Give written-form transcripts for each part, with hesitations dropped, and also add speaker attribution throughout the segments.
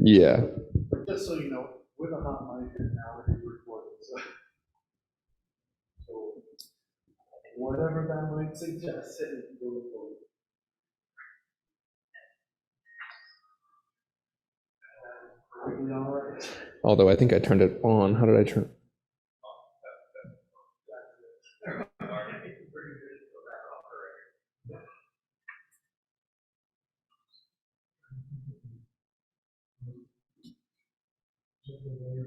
Speaker 1: Yeah.
Speaker 2: But just so you know, with a hot mic and now it is recorded, so whatever that might suggest, it will record. All right.
Speaker 1: Although I think I turned it on. How did I turn?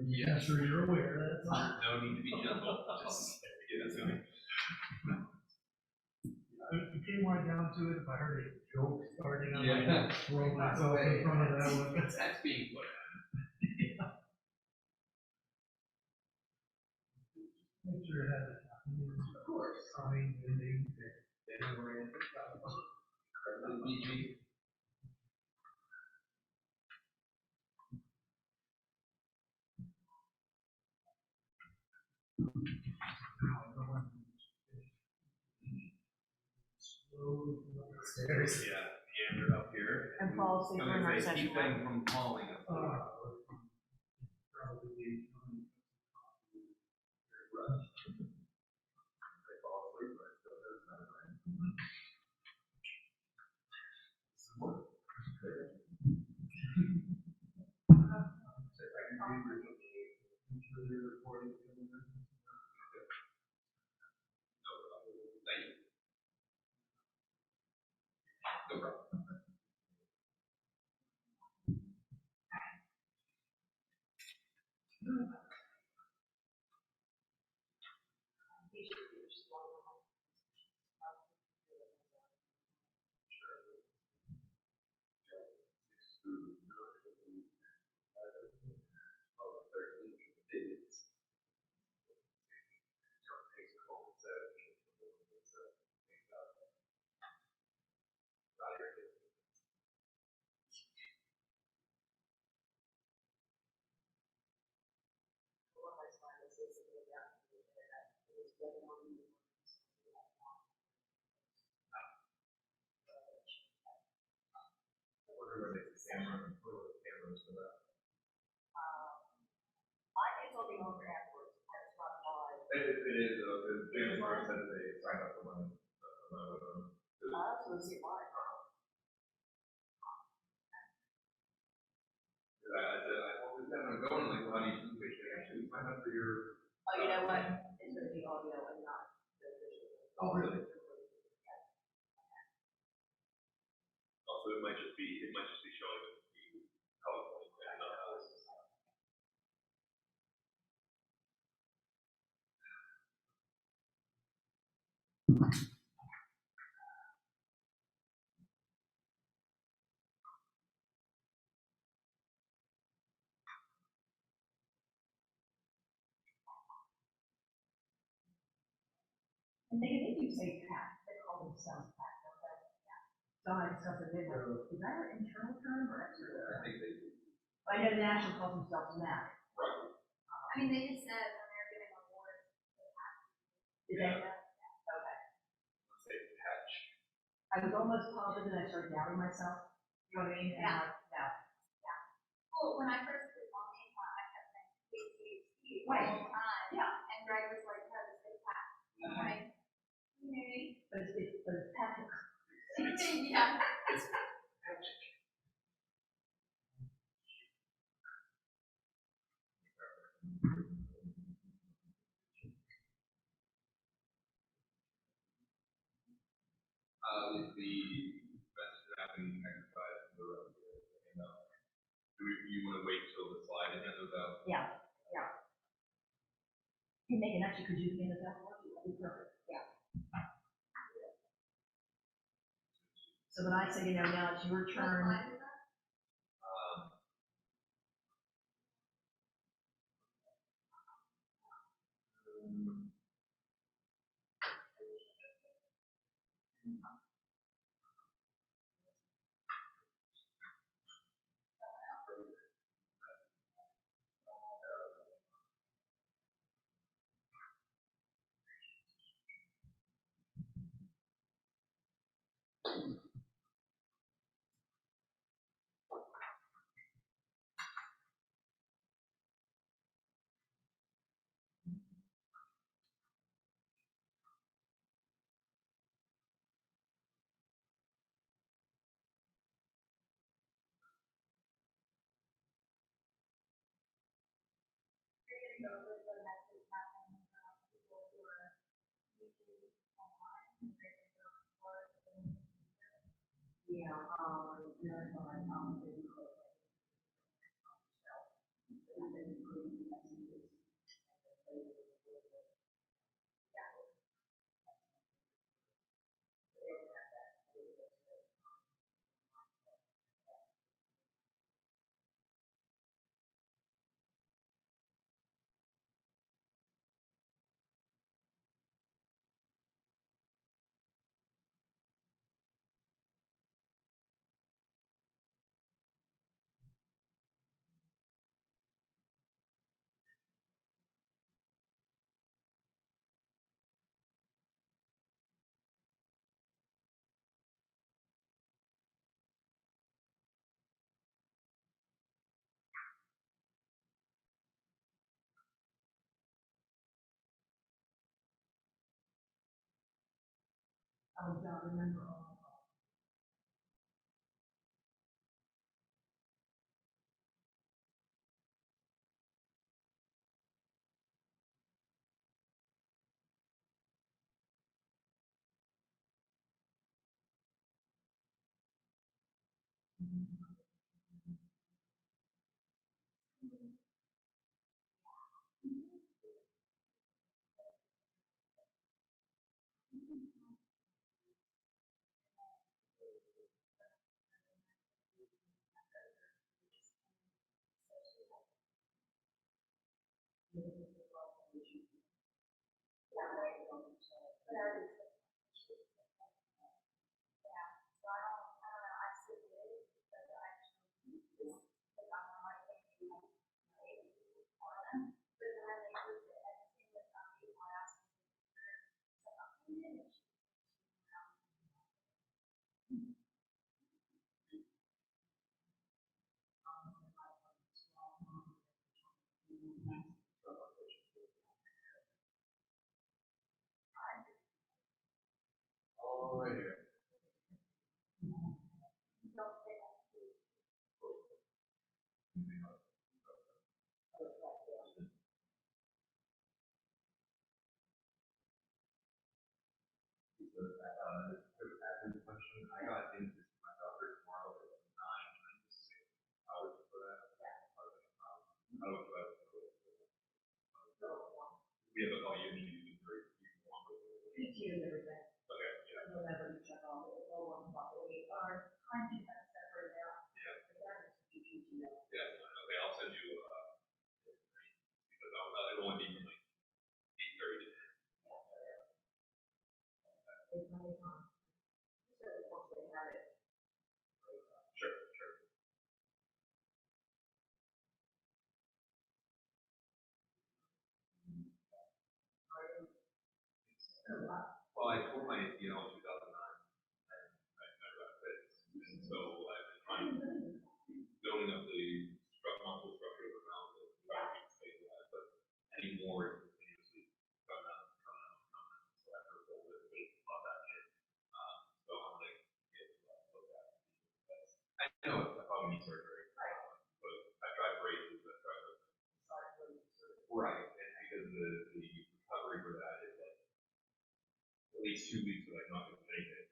Speaker 2: Yeah, sure, you're aware. That's all.
Speaker 3: No need to be gentle. Just get it to me.
Speaker 2: It came right down to it. If I heard a joke starting, I
Speaker 3: Yeah.
Speaker 2: might throw myself in front of that one.
Speaker 3: That's being put.
Speaker 2: Make sure it has a of course. Sign, ending,
Speaker 3: PG.
Speaker 2: Stairs.
Speaker 3: Yeah, you're up here.
Speaker 4: And fall asleep during our session.
Speaker 3: Keep them from falling up. No problem. It is, because James Mark said they signed up for money.
Speaker 4: Let's see why.
Speaker 3: I said, well, this gonna go in like, how do you think they actually sign up for your?
Speaker 4: Oh, you know what? It's gonna be audio and not the visual.
Speaker 3: Oh, really? Also, it might just be showing the PowerPoint and not us.
Speaker 4: And they do say PAC, they call themselves PAC, don't they? Yeah. So I discussed it, they were, is that an internal term or external?
Speaker 3: I think they do.
Speaker 4: I know the national calls themselves MAC.
Speaker 3: Right.
Speaker 5: I mean, they just said when they're giving awards.
Speaker 4: Did they? Okay.
Speaker 3: Let's say patch.
Speaker 4: I was almost positive and I started doubting myself. You know what I mean? And
Speaker 5: Yeah.
Speaker 4: I'm like, no.
Speaker 5: Yeah. Well, when I first did on the I kept saying ADHD the
Speaker 4: Right.
Speaker 5: whole time.
Speaker 4: Yeah.
Speaker 5: And Greg was like, no, this is PAC. I'm like, maybe.
Speaker 4: But it's Patrick.
Speaker 5: Yeah.
Speaker 3: Is the message happening exercise for the rest of it? Do you want to wait till the slide and hand those out?
Speaker 4: Yeah. Yeah. You make an extra because you can get that work. That'd be perfect. Yeah. So when I say, now it's your turn.
Speaker 5: What slide is that? know, the message happening, people who are usually online, and they're or
Speaker 4: Yeah, really fun, they do close it. And then including the messages. Oh, don't remember all.
Speaker 5: so I don't know, I still do it, but I actually, like, I'm on my way, on them, but then they use it, and the thing with, people are asking, so I'm in it.
Speaker 3: All right here. Question. I got into my doctor tomorrow at 9, and I'm just 6 hours for that. I was like, I don't know if we have a call you need to do 3 people.
Speaker 4: PTO and everything.
Speaker 3: Okay, yeah.
Speaker 4: You'll never check all one properly, or time to kind of separate out.
Speaker 3: Yeah.
Speaker 4: But that is PTO.
Speaker 3: Yeah, okay, I'll send you, because it won't be from like 8:30 to 10.
Speaker 4: It's only time. So once they have it.
Speaker 3: Sure, sure. Well, I tore my ACL in 2009, and I never got fixed, and so I've been trying building up the muscle structure around it, trying to stabilize, but anymore continuously coming out, so I heard a little bit of weight about that kid. So I'm like, get looked at. I know I probably need surgery, but I tried braces, I tried to. Right, and because the recovery for that is like at least 2 weeks of like not doing anything.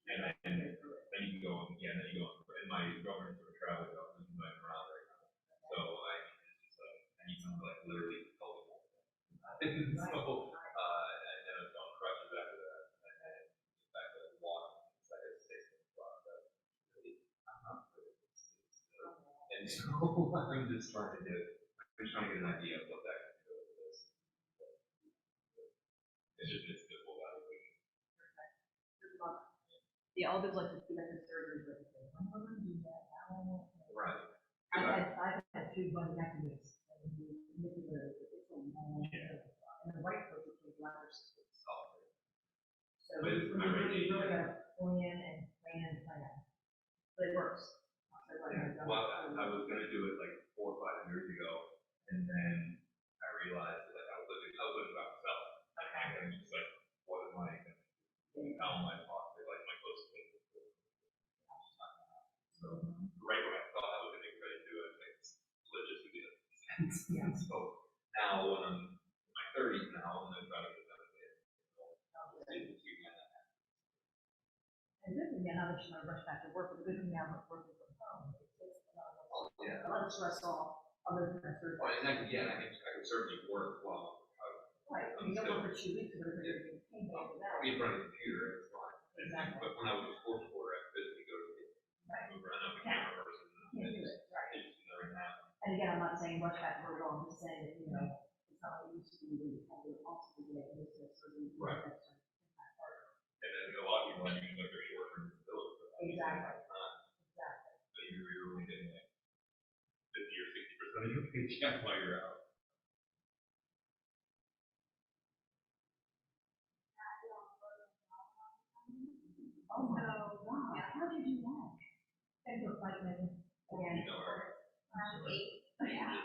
Speaker 3: And then you can go on, yeah, then you go on, and my girlfriend's sort of traveling out and moving around right now. So it's just like, I need someone like literally help me. And so, and I was on crutches after that, and then back to walking, it's like a 6 month process. I'm not good at this. And so I'm just trying to get an idea of what that can do with this. It's just a simple evaluation.
Speaker 4: Yeah, all those like the surgery, but I'm gonna do that.
Speaker 3: Right.
Speaker 4: I've had 2 bunnyectomies. It's a long. And the right foot is bladder system. So
Speaker 3: But
Speaker 4: you
Speaker 3: am I
Speaker 4: really
Speaker 3: ready?
Speaker 4: gotta plan. But it works.
Speaker 3: Well, I was gonna do it like 4 or 5 years ago, and then I realized that like I was living by myself. And I'm just like, what am I gonna do? How am I possibly like my close to it? So right when I thought I was gonna get ready to do it, it's logistically doesn't make sense.
Speaker 4: Yeah.
Speaker 3: So now, when I'm in my thirties now, I'm gonna try to get that again. See when that happens.
Speaker 4: And good thing now that you might rush back to work, but the good thing now that working from home, it takes
Speaker 3: Yeah.
Speaker 4: a lot of stress off other than that.
Speaker 3: Well, and I can certainly work while
Speaker 4: Right, you don't work for 2 weeks, or whatever you're getting paid for that.
Speaker 3: in front of the computer, it's fine.
Speaker 4: Exactly.
Speaker 3: But when I was a sports reporter, I physically go to
Speaker 4: Right.
Speaker 3: move around, I'm a camera person.
Speaker 4: Can't do it, right.
Speaker 3: It's just never happened.
Speaker 4: And again, I'm not saying rush back to work at all, I'm just saying that, you know, it's not like it used to be where you had to also be like this, or the.
Speaker 3: Right. And then a lot of people, I use like their short term disability.
Speaker 4: Exactly.
Speaker 3: Exactly. So you're only getting like 50 or 60% of your paycheck while you're out.
Speaker 4: Oh, my God, how did you do that? Thank you, like, again.
Speaker 3: You know,
Speaker 5: Around 8. Now,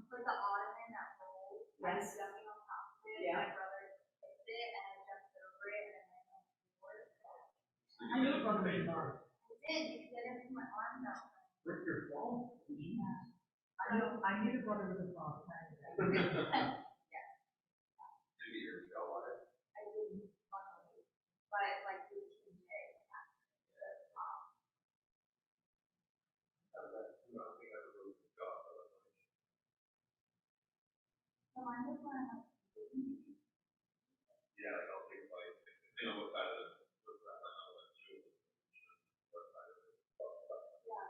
Speaker 5: for the ottoman that rolls, I was
Speaker 4: Yes.
Speaker 5: jumping on top of it,
Speaker 4: Yeah.
Speaker 5: my brother picked it, and I jumped over it, and then I went forward.
Speaker 4: I knew it was very hard.
Speaker 5: I did, because I didn't put my arms out.
Speaker 2: With your phone?
Speaker 4: I knew the brother was involved.
Speaker 3: maybe you're on it.
Speaker 5: I didn't, luckily, but like the TJ after the top.
Speaker 3: I don't think I ever really got that.
Speaker 5: So mine was when I was.
Speaker 3: Yeah, like I'll think like, you know, what side of the, what side of the shoulder. What side of it.
Speaker 5: Yeah.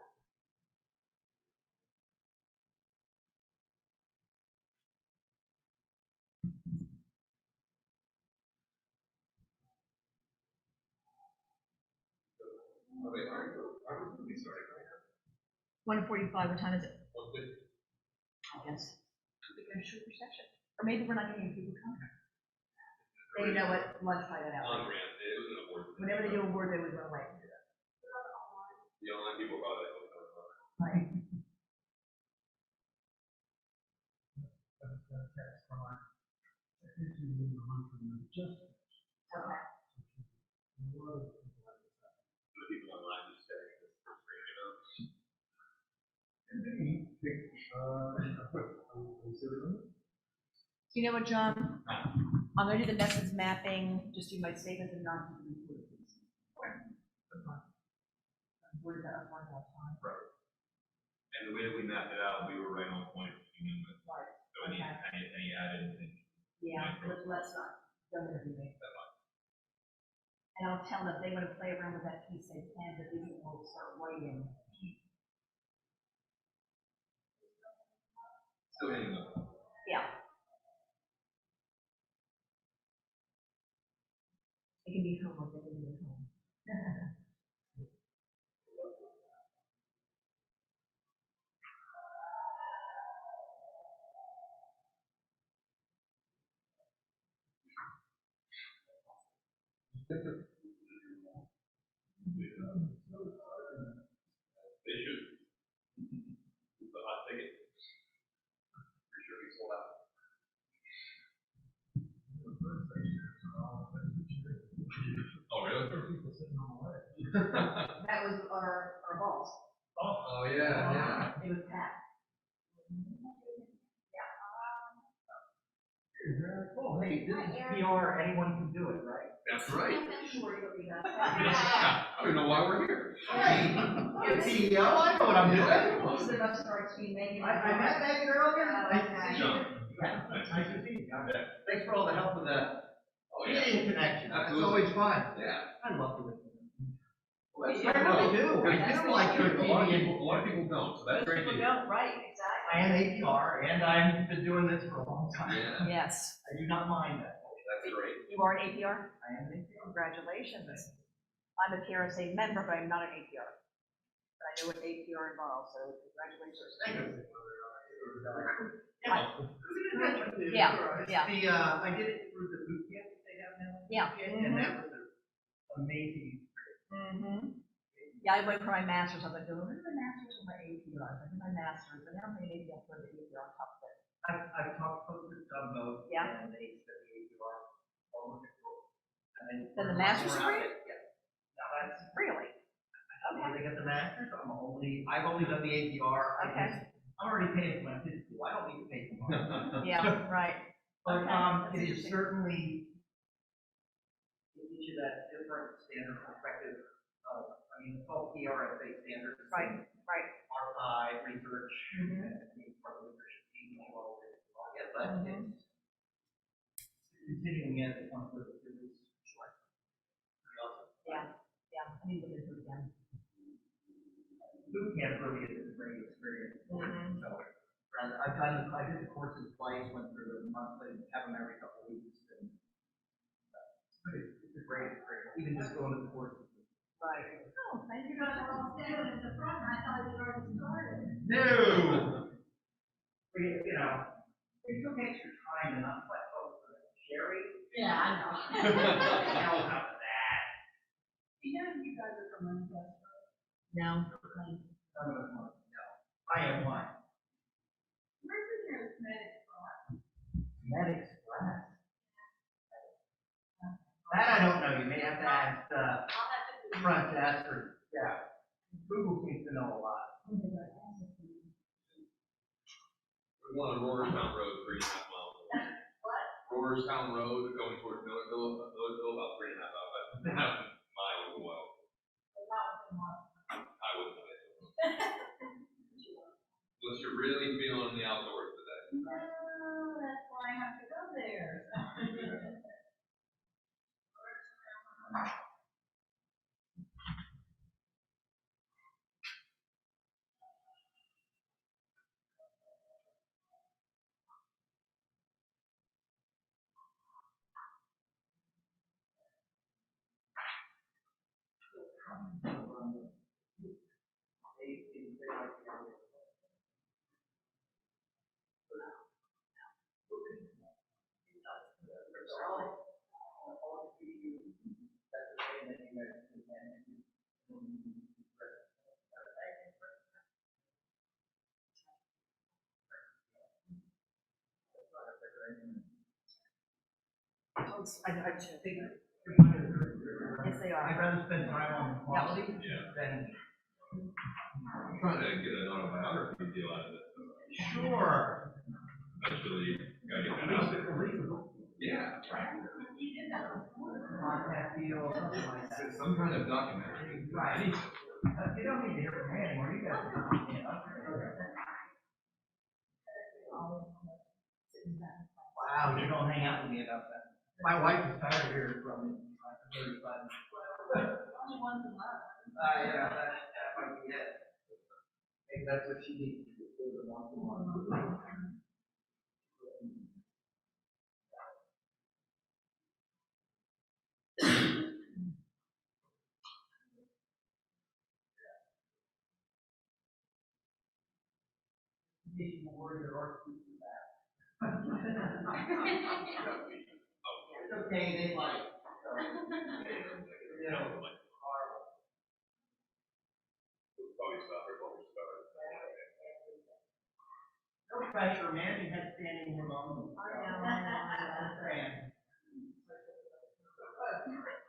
Speaker 3: Oh, wait, are we starting right now?
Speaker 4: 1:45, what time is it?
Speaker 3: 1:50.
Speaker 4: I guess. We're gonna shoot your session. Or maybe we're not getting people come. They know what lunch fight it out.
Speaker 3: On brand, it was an award.
Speaker 4: Whenever they do a word, they would run away.
Speaker 3: The online people probably don't know about it.
Speaker 4: Right. Okay.
Speaker 3: The people online just say it's frustrating,
Speaker 4: Do you know what, John? I'm gonna do the message mapping, just do my statement and not do the report, please. Word that one more time.
Speaker 3: Right. And the way that we mapped it out, we were right on point to begin with.
Speaker 4: Right.
Speaker 3: So any added thing.
Speaker 4: Yeah, let's not, don't interview me. And I'll tell them if they wanna play around with that piece, they can, but these will start writing.
Speaker 3: Still hitting them.
Speaker 4: Yeah. It can be homework, they can do it home.
Speaker 3: They should. It's a hot ticket. Pretty sure we sold out. Oh, really?
Speaker 4: That was our boss.
Speaker 3: Oh, yeah.
Speaker 4: It was Pat.
Speaker 2: Oh, hey, this is PR, anyone can do it, right?
Speaker 3: That's right.
Speaker 4: Sure, you'll be back.
Speaker 3: I don't know why we're here.
Speaker 2: I'm CEO, I know what I'm doing.
Speaker 4: Most of us start to Megan.
Speaker 2: I met Megan earlier. Nice to see you.
Speaker 3: John.
Speaker 2: Yeah, nice to see you. Thanks for all the help with that
Speaker 3: Oh, yeah.
Speaker 2: meeting connection. It's
Speaker 3: Absolutely.
Speaker 2: always fun.
Speaker 3: Yeah.
Speaker 2: I love doing it.
Speaker 3: Well, that's
Speaker 2: I really do. I do like your
Speaker 3: A lot of
Speaker 2: TV.
Speaker 3: people don't, so that's great to
Speaker 4: People
Speaker 3: hear.
Speaker 4: don't, right, exactly.
Speaker 2: I am APR and I've been doing this for a long time.
Speaker 3: Yeah,
Speaker 4: Yes.
Speaker 2: I do not mind that.
Speaker 3: that's great.
Speaker 4: You are an APR?
Speaker 2: I am an APR.
Speaker 4: Congratulations. I'm a PRSA member, but I'm not an APR. But I know what APR involves, so congratulations.
Speaker 2: Thank you.
Speaker 4: Yeah, yeah.
Speaker 2: I did it through the boot camp that they have now.
Speaker 4: Yeah.
Speaker 2: And that was an amazing.
Speaker 4: Mm-hmm. Yeah, I went for my master's, I was like, what is my master's or my APR? I did my master's, but now I'm going to maybe I'll put the APR on top of it.
Speaker 2: I've talked to folks that done both.
Speaker 4: Yeah.
Speaker 2: And they said the APR are looking for. And
Speaker 4: Then the master's degree?
Speaker 2: Yeah. Now that's.
Speaker 4: Really?
Speaker 2: Before they get the masters, I've only done the APR.
Speaker 4: Okay.
Speaker 6: I'm already paying for my kids' school, I don't need to pay for mine.
Speaker 4: Yeah, right.
Speaker 6: But,
Speaker 4: Okay, that's
Speaker 6: it is
Speaker 4: interesting.
Speaker 6: certainly, it gives you that different standard perspective of, I mean, it's all PRSA standards.
Speaker 4: Right, right.
Speaker 6: RI, research,
Speaker 4: Mhm.
Speaker 6: and being part of the leadership team, as well, yeah, but
Speaker 4: Mhm.
Speaker 6: it's continuing as one of the series. Sure. Pretty awesome.
Speaker 4: Yeah, I need to look into it again.
Speaker 6: Boot camp really is a great experience.
Speaker 4: Mhm.
Speaker 6: So, I did the courses twice, went through the monthly, have them every couple of weeks, and it's a great experience, even just going to the courses.
Speaker 4: Right.
Speaker 5: Oh, and you guys are all standing at the front, I thought you already started.
Speaker 6: No! You know, it took extra time, and I'm like, oh, Sherry?
Speaker 5: Yeah, I know.
Speaker 6: Hell out of that.
Speaker 5: You know, you guys are from Lancaster.
Speaker 4: No.
Speaker 6: None of us want to know. I am one.
Speaker 5: Where's the nearest medic from?
Speaker 6: Med Express. That I don't know, you may have to ask,
Speaker 5: I'll have to do.
Speaker 6: front desk or, yeah. Google seems to know a lot.
Speaker 3: There's one on Roarstown Road, 3.5 miles.
Speaker 5: What?
Speaker 3: Roarstown Road, going towards Millerville, about 3.5 miles away. I wouldn't say so. Unless you're really feeling the outdoors today.
Speaker 5: Oh, that's why I have to go there.
Speaker 6: I think.
Speaker 4: Yes, they are.
Speaker 6: I'd rather spend time on quality
Speaker 3: Yeah.
Speaker 6: than.
Speaker 3: I'm trying to get an autobiography deal out of this.
Speaker 6: Sure.
Speaker 3: Eventually, gotta get that out there. Yeah.
Speaker 6: Contact deal, something like that.
Speaker 3: It's some kind of documentary.
Speaker 6: Right. You don't need to hear from me anymore, you guys are, you know. Wow, you don't hang out with me enough then. My wife is tired of hearing from me.
Speaker 5: Only one to love.
Speaker 6: Yeah, that might be it. Maybe that's what she needs to do, is a one-to-one. Need to worry or keep you back. It's okay, they like, you know, horrible.
Speaker 3: Probably stop her before we start.
Speaker 6: No pressure, man, you had standing room only.
Speaker 5: I know.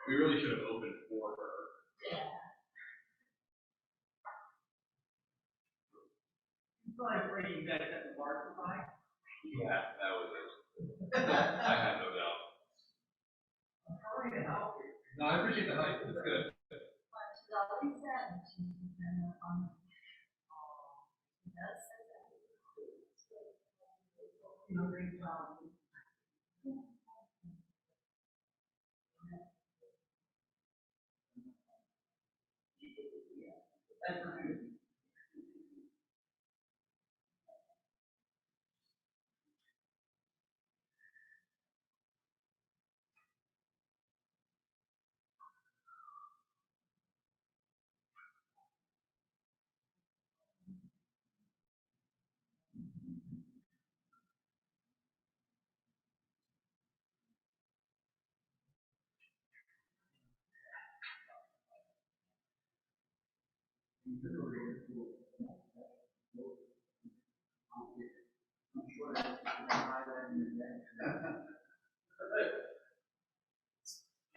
Speaker 3: We really should have opened for her.
Speaker 6: So I pray you guys at the bar tonight.
Speaker 3: Yeah, that was it. I have no doubt.
Speaker 6: I'm trying to help you.
Speaker 3: No, I appreciate the hype. It's good.
Speaker 5: She's always said that she's been on. She does say that. Hungry from.
Speaker 6: That's for you.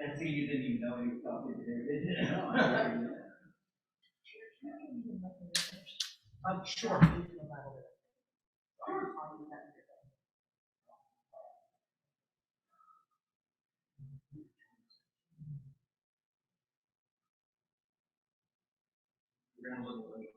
Speaker 6: And see, you didn't even know you were talking to David, did you? Sure. We're running a little late.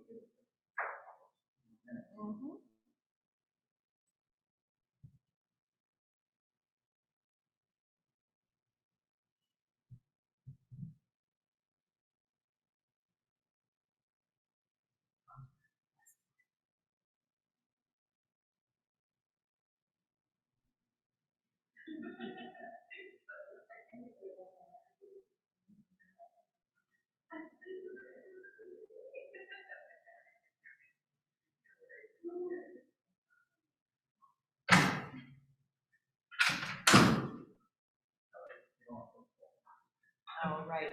Speaker 4: Oh, right.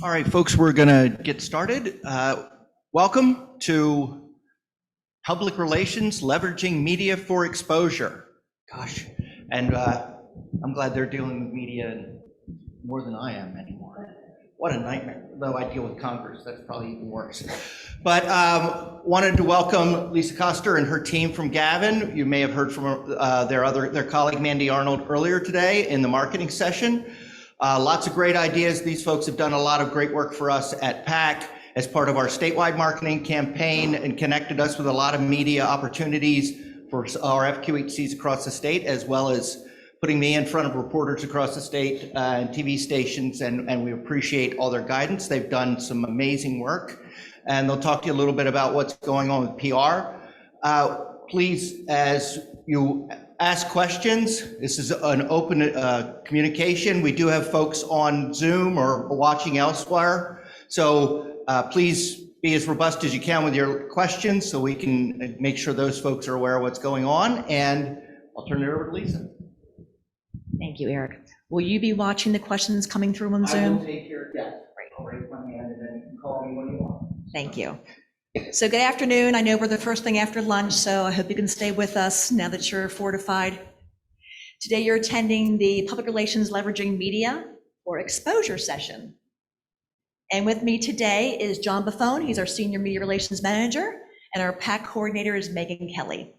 Speaker 6: All right, folks, we're going to get started. Welcome to Public Relations Leveraging Media for Exposure. Gosh, and I'm glad they're dealing with media more than I am anymore. What a nightmare. Though I deal with Congress, that's probably even worse. But wanted to welcome Lisa Coster and her team from Gavin. You may have heard from their colleague Mandy Arnold earlier today in the marketing session. Lots of great ideas. These folks have done a lot of great work for us at PAC as part of our statewide marketing campaign and connected us with a lot of media opportunities for our FQHCs across the state, as well as putting me in front of reporters across the state and TV stations, and we appreciate all their guidance. They've done some amazing work, and they'll talk to you a little bit about what's going on with PR. Please, as you ask questions, this is an open communication. We do have folks on Zoom or watching elsewhere, so please be as robust as you can with your questions so we can make sure those folks are aware of what's going on, and I'll turn it over to Lisa.
Speaker 4: Thank you, Eric. Will you be watching the questions coming through on
Speaker 6: I
Speaker 4: Zoom?
Speaker 6: will take your, yes, I'll raise my hand and then you can call me when you want.
Speaker 4: Thank you. So good afternoon. I know we're the first thing after lunch, so I hope you can stay with us now that you're fortified. Today you're attending the Public Relations Leveraging Media for Exposure session. And with me today is John Buffone. He's our Senior Media Relations Manager, and our PAC coordinator is Megan Kelly.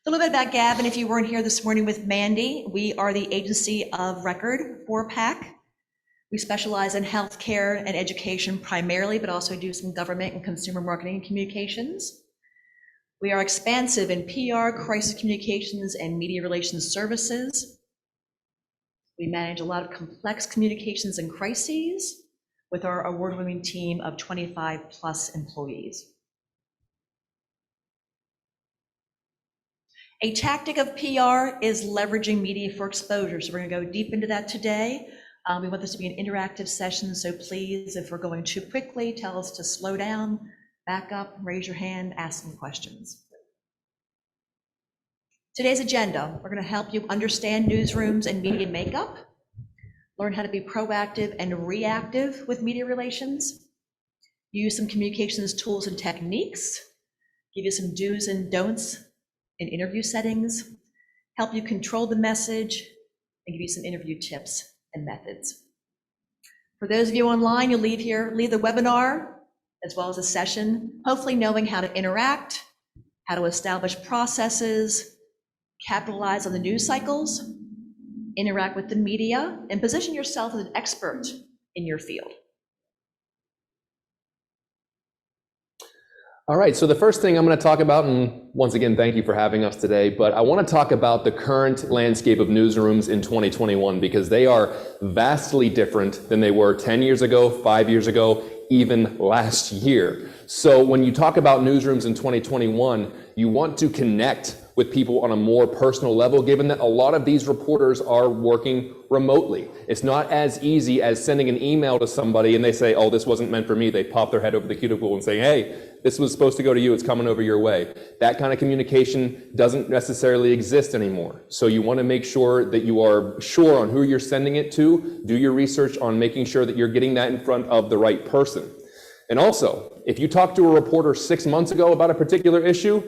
Speaker 4: A little bit about Gavin, if you weren't here this morning with Mandy. We are the agency of record for PAC. We specialize in healthcare and education primarily, but also do some government and consumer marketing and communications. We are expansive in PR, crisis communications, and media relations services. We manage a lot of complex communications and crises with our award-winning team of 25 plus employees. A tactic of PR is leveraging media for exposure. So we're going to go deep into that today. We want this to be an interactive session, so please, if we're going too quickly, tell us to slow down, back up, raise your hand, ask some questions. Today's agenda, we're going to help you understand newsrooms and media makeup, learn how to be proactive and reactive with media relations, use some communications tools and techniques, give you some do's and don'ts in interview settings, help you control the message, and give you some interview tips and methods. For those of you online, you'll leave the webinar as well as a session, hopefully knowing how to interact, how to establish processes, capitalize on the news cycles, interact with the media, and position yourself as an expert in your field.
Speaker 1: All right, so the first thing I'm going to talk about, and once again, thank you for having us today, but I want to talk about the current landscape of newsrooms in 2021 because they are vastly different than they were 10 years ago, 5 years ago, even last year. So when you talk about newsrooms in 2021, you want to connect with people on a more personal level, given that a lot of these reporters are working remotely. It's not as easy as sending an email to somebody and they say, oh, this wasn't meant for me. They pop their head over the cubicle and say, hey, this was supposed to go to you. It's coming over your way. That kind of communication doesn't necessarily exist anymore. So you want to make sure that you are sure on who you're sending it to. Do your research on making sure that you're getting that in front of the right person. And also, if you talked to a reporter 6 months ago about a particular issue,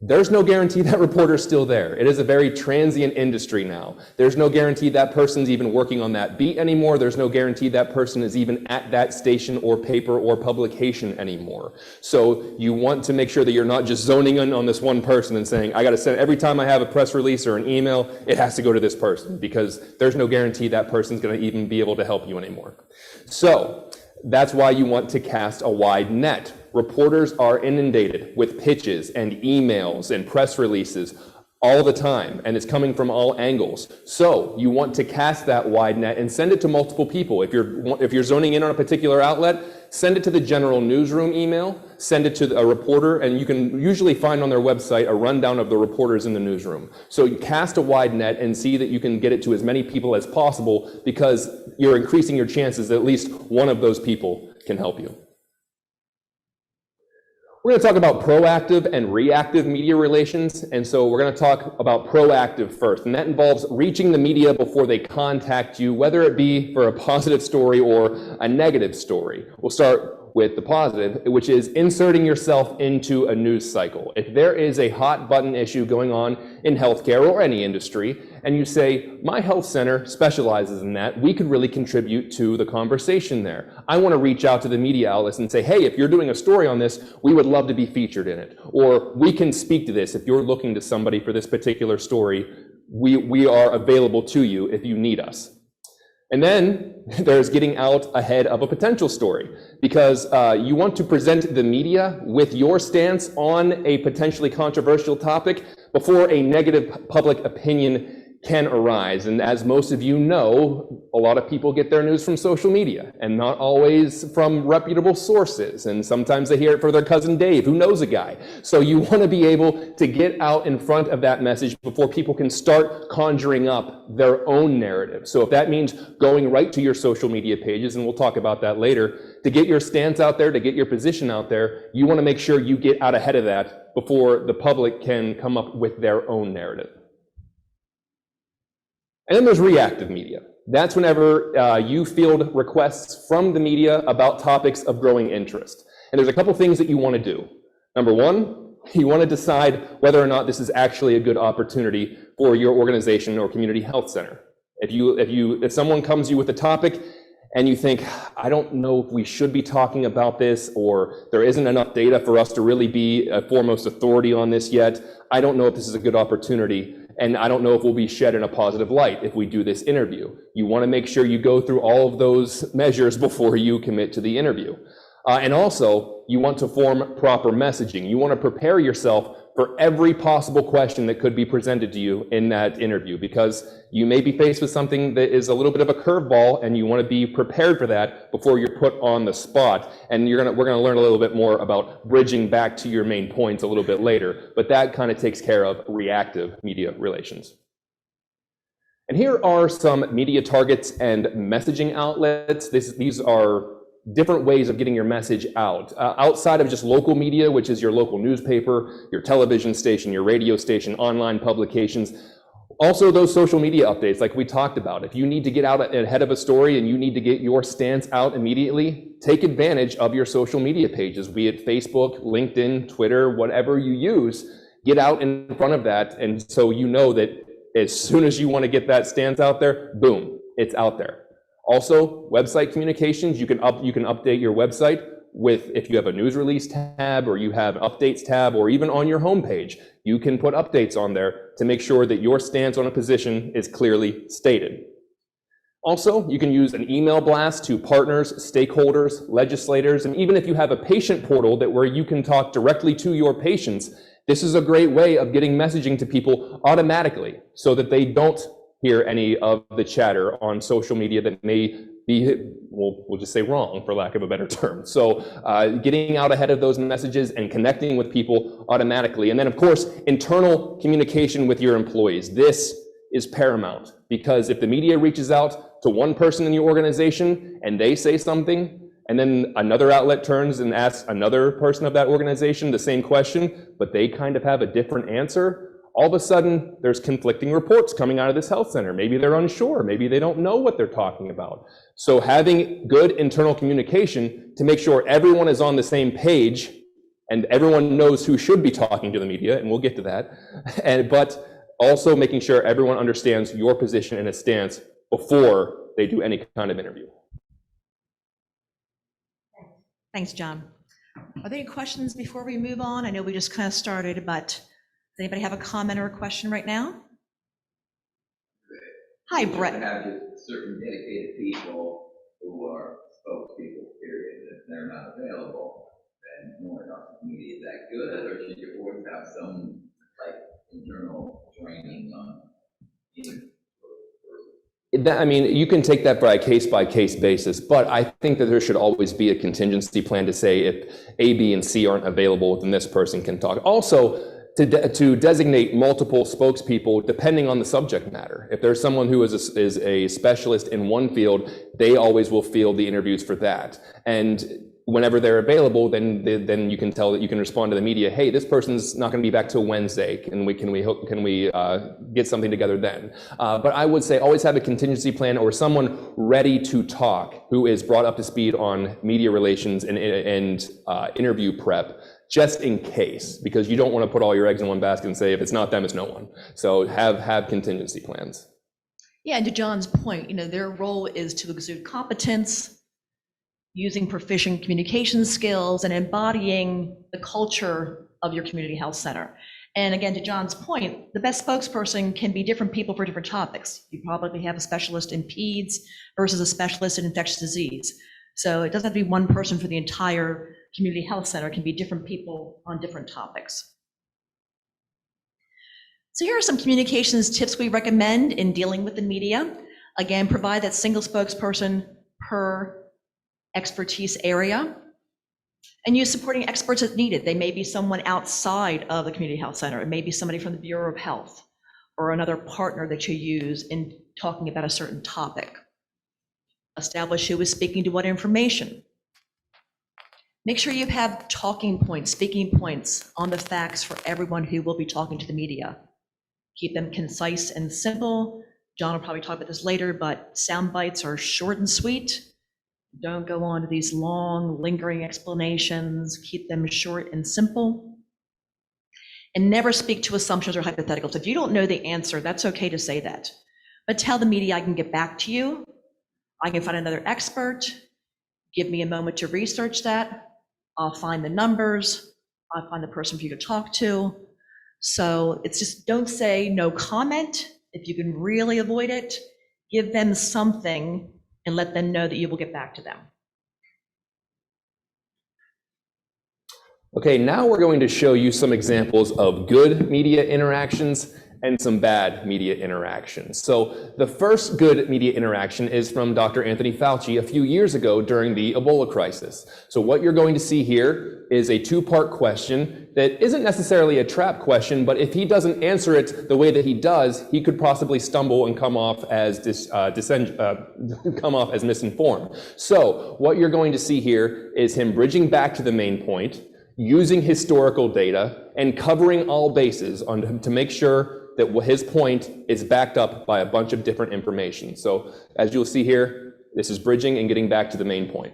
Speaker 1: there's no guarantee that reporter's still there. It is a very transient industry now. There's no guarantee that person's even working on that beat anymore. There's no guarantee that person is even at that station or paper or publication anymore. So you want to make sure that you're not just zoning in on this one person and saying, I got to send, every time I have a press release or an email, it has to go to this person, because there's no guarantee that person's going to even be able to help you anymore. So that's why you want to cast a wide net. Reporters are inundated with pitches and emails and press releases all the time, and it's coming from all angles. So you want to cast that wide net and send it to multiple people. If you're zoning in on a particular outlet, send it to the general newsroom email, send it to a reporter, and you can usually find on their website a rundown of the reporters in the newsroom. So you cast a wide net and see that you can get it to as many people as possible, because you're increasing your chances that at least one of those people can help you. We're going to talk about proactive and reactive media relations, and so we're going to talk about proactive first, and that involves reaching the media before they contact you, whether it be for a positive story or a negative story. We'll start with the positive, which is inserting yourself into a news cycle. If there is a hot button issue going on in healthcare or any industry, and you say, my health center specializes in that, we could really contribute to the conversation there. I want to reach out to the media outlets and say, hey, if you're doing a story on this, we would love to be featured in it. Or we can speak to this. If you're looking to somebody for this particular story, we are available to you if you need us. And then there's getting out ahead of a potential story, because you want to present the media with your stance on a potentially controversial topic before a negative public opinion can arise. And as most of you know, a lot of people get their news from social media, and not always from reputable sources. And sometimes they hear it from their cousin Dave, who knows a guy. So you want to be able to get out in front of that message before people can start conjuring up their own narrative. So if that means going right to your social media pages, and we'll talk about that later, to get your stance out there, to get your position out there, you want to make sure you get out ahead of that before the public can come up with their own narrative. And then there's reactive media. That's whenever you field requests from the media about topics of growing interest. And there's a couple things that you want to do. Number one, you want to decide whether or not this is actually a good opportunity for your organization or community health center. If someone comes to you with a topic and you think, I don't know if we should be talking about this, or there isn't enough data for us to really be a foremost authority on this yet, I don't know if this is a good opportunity, and I don't know if we'll be shed in a positive light if we do this interview. You want to make sure you go through all of those measures before you commit to the interview. And also, you want to form proper messaging. You want to prepare yourself for every possible question that could be presented to you in that interview, because you may be faced with something that is a little bit of a curveball, and you want to be prepared for that before you're put on the spot. And we're going to learn a little bit more about bridging back to your main points a little bit later, but that kind of takes care of reactive media relations. And here are some media targets and messaging outlets. These are different ways of getting your message out. Outside of just local media, which is your local newspaper, your television station, your radio station, online publications. Also those social media updates like we talked about. If you need to get out ahead of a story and you need to get your stance out immediately, take advantage of your social media pages, be it Facebook, LinkedIn, Twitter, whatever you use. Get out in front of that, and so you know that as soon as you want to get that stance out there, boom, it's out there. Also, website communications, you can update your website with, if you have a news release tab or you have updates tab, or even on your homepage, you can put updates on there to make sure that your stance on a position is clearly stated. Also, you can use an email blast to partners, stakeholders, legislators, and even if you have a patient portal where you can talk directly to your patients, this is a great way of getting messaging to people automatically so that they don't hear any of the chatter on social media that may we'll just say wrong, for lack of a better term. So getting out ahead of those messages and connecting with people automatically. And then, of course, internal communication with your employees. This is paramount, because if the media reaches out to one person in your organization and they say something, and then another outlet turns and asks another person of that organization the same question, but they kind of have a different answer, all of a sudden there's conflicting reports coming out of this health center. Maybe they're unsure, maybe they don't know what they're talking about. So having good internal communication to make sure everyone is on the same page and everyone knows who should be talking to the media, and we'll get to that, but also making sure everyone understands your position and a stance before they do any kind of interview.
Speaker 4: Thanks, John. Are there any questions before we move on? I know we just kind of started, but does anybody have a comment or a question right now? Hi, Brett.
Speaker 7: To have just certain dedicated people who are spokespeople, period, if they're not available, then no one else in the media is that good, or should you always have some like internal training on being
Speaker 1: I mean, you can take that by a case-by-case basis, but I think that there should always be a contingency plan to say if A, B, and C aren't available, then this person can talk. Also, to designate multiple spokespeople depending on the subject matter. If there's someone who is a specialist in one field, they always will field the interviews for that. And whenever they're available, then you can tell that you can respond to the media, hey, this person's not going to be back till Wednesday. Can we get something together then? But I would say always have a contingency plan or someone ready to talk who is brought up to speed on media relations and interview prep, just in case, because you don't want to put all your eggs in one basket and say if it's not them, it's no one. So have contingency plans.
Speaker 4: Yeah, and to John's point, their role is to exude competence, using proficient communication skills, and embodying the culture of your community health center. And again, to John's point, the best spokesperson can be different people for different topics. You probably have a specialist in peds versus a specialist in infectious disease. So it doesn't have to be one person for the entire community health center. It can be different people on different topics. So here are some communications tips we recommend in dealing with the media. Again, provide that single spokesperson per expertise area, and use supporting experts as needed. They may be someone outside of the community health center. It may be somebody from the Bureau of Health or another partner that you use in talking about a certain topic. Establish who is speaking to what information. Make sure you have talking points, speaking points on the facts for everyone who will be talking to the media. Keep them concise and simple. John will probably talk about this later, but sound bites are short and sweet. Don't go on to these long, lingering explanations. Keep them short and simple. And never speak to assumptions or hypotheticals. If you don't know the answer, that's okay to say that. But tell the media, I can get back to you. I can find another expert. Give me a moment to research that. I'll find the numbers. I'll find the person for you to talk to. So it's just, don't say no comment. If you can really avoid it, give them something and let them know that you will get back to them.
Speaker 1: Okay, now we're going to show you some examples of good media interactions and some bad media interactions. So the first good media interaction is from Dr. Anthony Fauci a few years ago during the Ebola crisis. So what you're going to see here is a two-part question that isn't necessarily a trap question, but if he doesn't answer it the way that he does, he could possibly stumble and come off as misinformed. So what you're going to see here is him bridging back to the main point, using historical data, and covering all bases to make sure that his point is backed up by a bunch of different information. So as you'll see here, this is bridging and getting back to the main point.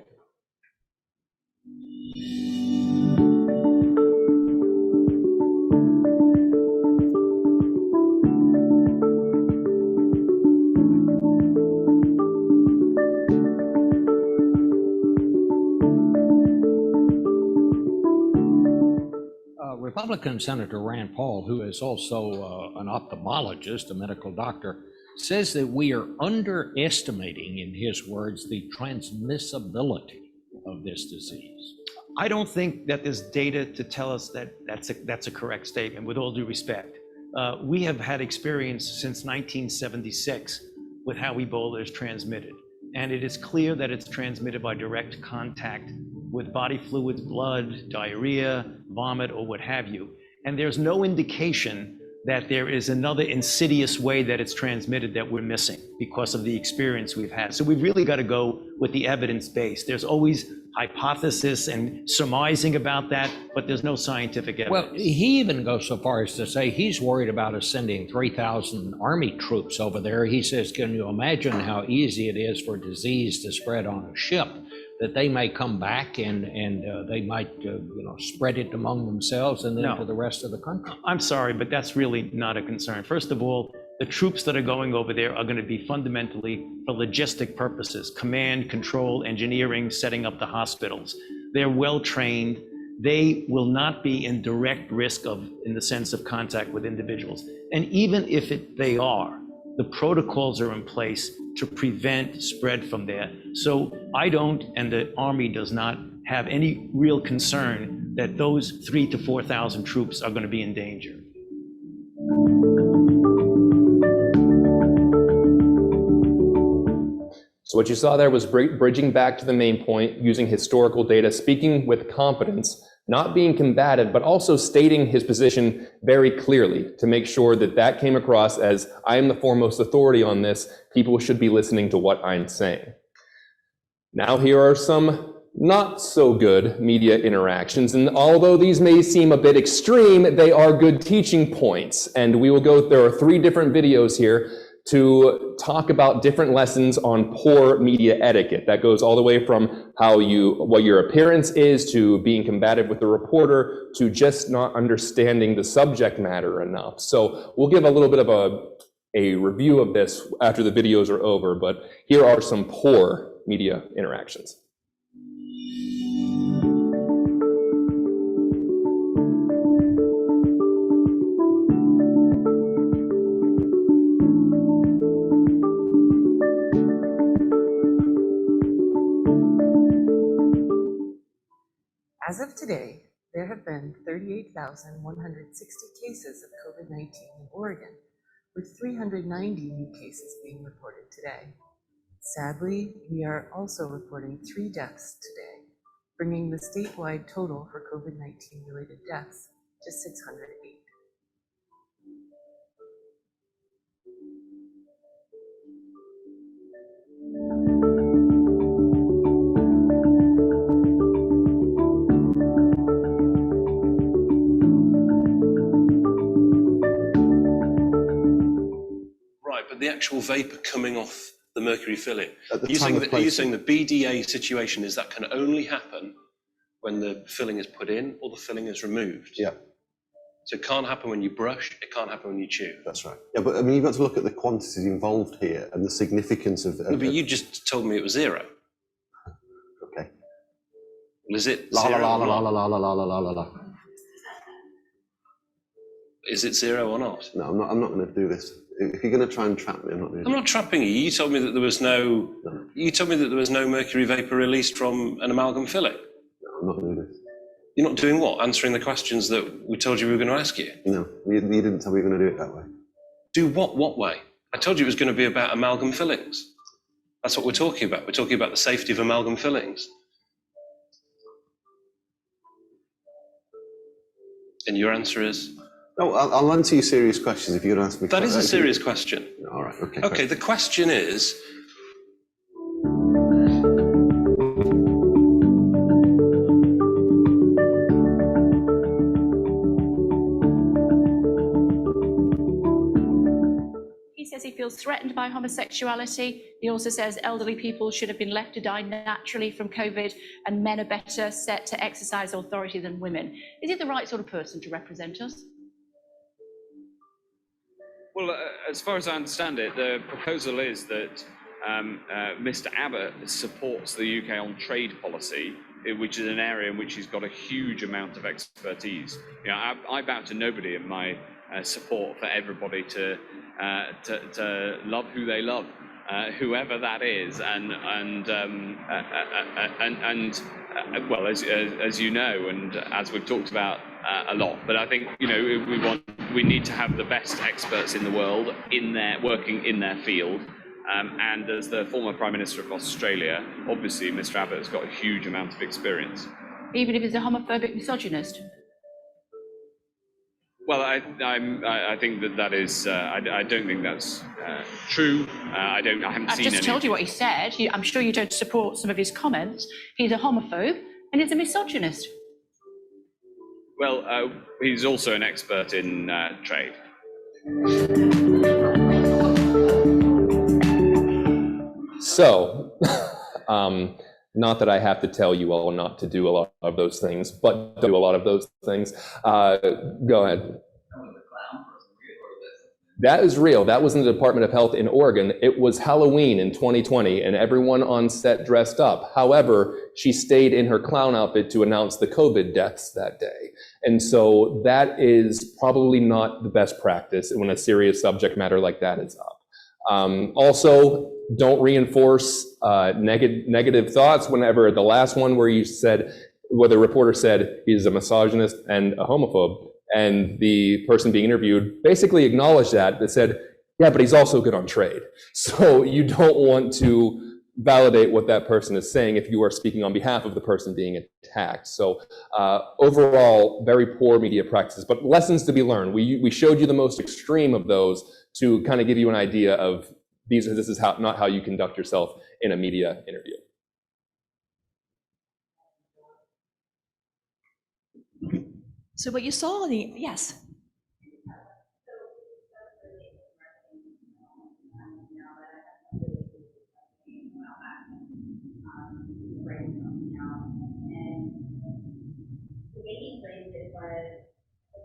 Speaker 8: Republican Senator Rand Paul, who is also an ophthalmologist, a medical doctor, says that we are underestimating, in his words, the transmissibility of this disease.
Speaker 6: I don't think that there's data to tell us that that's a correct statement, with all due respect. We have had experience since 1976 with how Ebola is transmitted.
Speaker 9: and it is clear that it's transmitted by direct contact with body fluids, blood, diarrhea, vomit, or what have you. And there's no indication that there is another insidious way that it's transmitted that we're missing because of the experience we've had. So we've really got to go with the evidence base. There's always hypothesis and surmising about that, but there's no scientific evidence.
Speaker 8: Well, he even goes so far as to say he's worried about us sending 3,000 Army troops over there. He says, can you imagine how easy it is for disease to spread on a ship, that they may come back and they might spread it among themselves and then
Speaker 9: No.
Speaker 8: to the rest of the country?
Speaker 9: I'm sorry, but that's really not a concern. First of all, the troops that are going over there are going to be fundamentally for logistic purposes, command, control, engineering, setting up the hospitals. They're well trained. They will not be in direct risk in the sense of contact with individuals. And even if they are, the protocols are in place to prevent spread from there. So I don't, and the Army does not, have any real concern that those 3,000 to 4,000 troops are going to be in danger.
Speaker 1: So what you saw there was bridging back to the main point, using historical data, speaking with confidence, not being combative, but also stating his position very clearly to make sure that that came across as, I am the foremost authority on this. People should be listening to what I'm saying. Now here are some not so good media interactions. And although these may seem a bit extreme, they are good teaching points. And there are 3 different videos here to talk about different lessons on poor media etiquette. That goes all the way from what your appearance is, to being combative with the reporter, to just not understanding the subject matter enough. So we'll give a little bit of a review of this after the videos are over, but here are some poor media interactions.
Speaker 10: As of today, there have been 38,160 cases of COVID-19 in Oregon, with 390 new cases being reported today. Sadly, we are also reporting 3 deaths today, bringing the statewide total for COVID-19 related deaths to 608.
Speaker 11: But the actual vapor coming off the mercury filling,
Speaker 12: At the
Speaker 11: are you
Speaker 12: time
Speaker 11: saying
Speaker 12: of
Speaker 11: that, are you
Speaker 12: placing.
Speaker 11: saying the BDA situation is that can only happen when the filling is put in or the filling is removed?
Speaker 12: Yeah,
Speaker 11: So it can't happen when you brush, it can't happen when you chew.
Speaker 12: that's right. Yeah, but I mean, you've got to look at the quantities involved here and the significance of.
Speaker 11: No, but you just told me it was 0.
Speaker 12: Okay.
Speaker 11: Well, is it
Speaker 12: La la
Speaker 11: 0
Speaker 12: la
Speaker 11: or
Speaker 12: la la
Speaker 11: not?
Speaker 12: la la la la la la la.
Speaker 11: Is it 0 or not?
Speaker 12: No, I'm not going to do this. If you're going to try and trap me, I'm not doing
Speaker 11: I'm
Speaker 12: it.
Speaker 11: not trapping you. You told me that there was no.
Speaker 12: No.
Speaker 11: You told me that there was no mercury vapor released from an amalgam filling.
Speaker 12: No, I'm not going to do this.
Speaker 11: You're not doing what? Answering the questions that we told you we were going to ask you.
Speaker 12: No, you didn't tell me you were going to do it that way.
Speaker 11: Do what? What way? I told you it was going to be about amalgam fillings. That's what we're talking about. We're talking about the safety of amalgam fillings. And your answer is?
Speaker 12: No, I'll answer you serious questions if you're going to ask me.
Speaker 11: That is a serious question.
Speaker 12: No, all right, okay.
Speaker 11: Okay, the question is,
Speaker 13: He says he feels threatened by homosexuality. He also says elderly people should have been left to die naturally from COVID, and men are better set to exercise authority than women. Is he the right sort of person to represent us?
Speaker 14: Well, as far as I understand it, the proposal is that Mr. Abbott supports the UK on trade policy, which is an area in which he's got a huge amount of expertise. You know, I bow to nobody in my support for everybody to love who they love, whoever that is, and well, as you know, and as we've talked about a lot. But I think, you know, we need to have the best experts in the world working in their field, And as the former Prime Minister of Australia, obviously Mr. Abbott has got a huge amount of experience.
Speaker 13: Even if he's a homophobic misogynist?
Speaker 14: Well, I think that is. I don't think that's true. I haven't
Speaker 13: I've
Speaker 14: seen
Speaker 13: just
Speaker 14: any.
Speaker 13: told you what he said. I'm sure you don't support some of his comments. He's a homophobe and he's a misogynist.
Speaker 14: Well, he's also an expert in trade.
Speaker 1: So, not that I have to tell you all not to do a lot of those things, but do a lot of those things. Go ahead. That is real. That was in the Department of Health in Oregon. It was Halloween in 2020, and everyone on set dressed up. However, she stayed in her clown outfit to announce the COVID deaths that day. And so that is probably not the best practice when a serious subject matter like that is up. Also, don't reinforce negative thoughts. Whenever the last one where the reporter said he's a misogynist and a homophobe, and the person being interviewed basically acknowledged that said, yeah, but he's also good on trade. So you don't want to validate what that person is saying if you are speaking on behalf of the person being attacked. So overall, very poor media practices, but lessons to be learned. We showed you the most extreme of those to kind of give you an idea of this is not how you conduct yourself in a media interview.
Speaker 4: So what you saw in the, yes.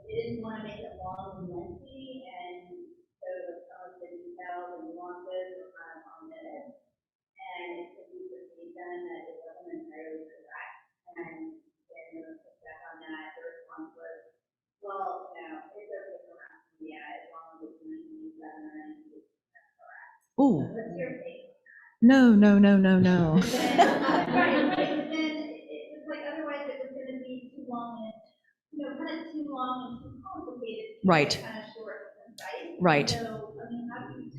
Speaker 5: They didn't want to make it long and lengthy, and so some of the details and nuances were kind of omitted. And it could be perceived then that it wasn't entirely correct. And then there was pushback on that. The response was, well, it's okay for mass media as long as it's 97 or 98% correct.
Speaker 4: Ooh.
Speaker 5: What's your take?
Speaker 4: No.
Speaker 5: Right, but then it was like otherwise it was going to be too long and kind of too long and too complicated.
Speaker 4: Right.
Speaker 5: Kind of short and concise.
Speaker 4: Right.
Speaker 5: So, how do you?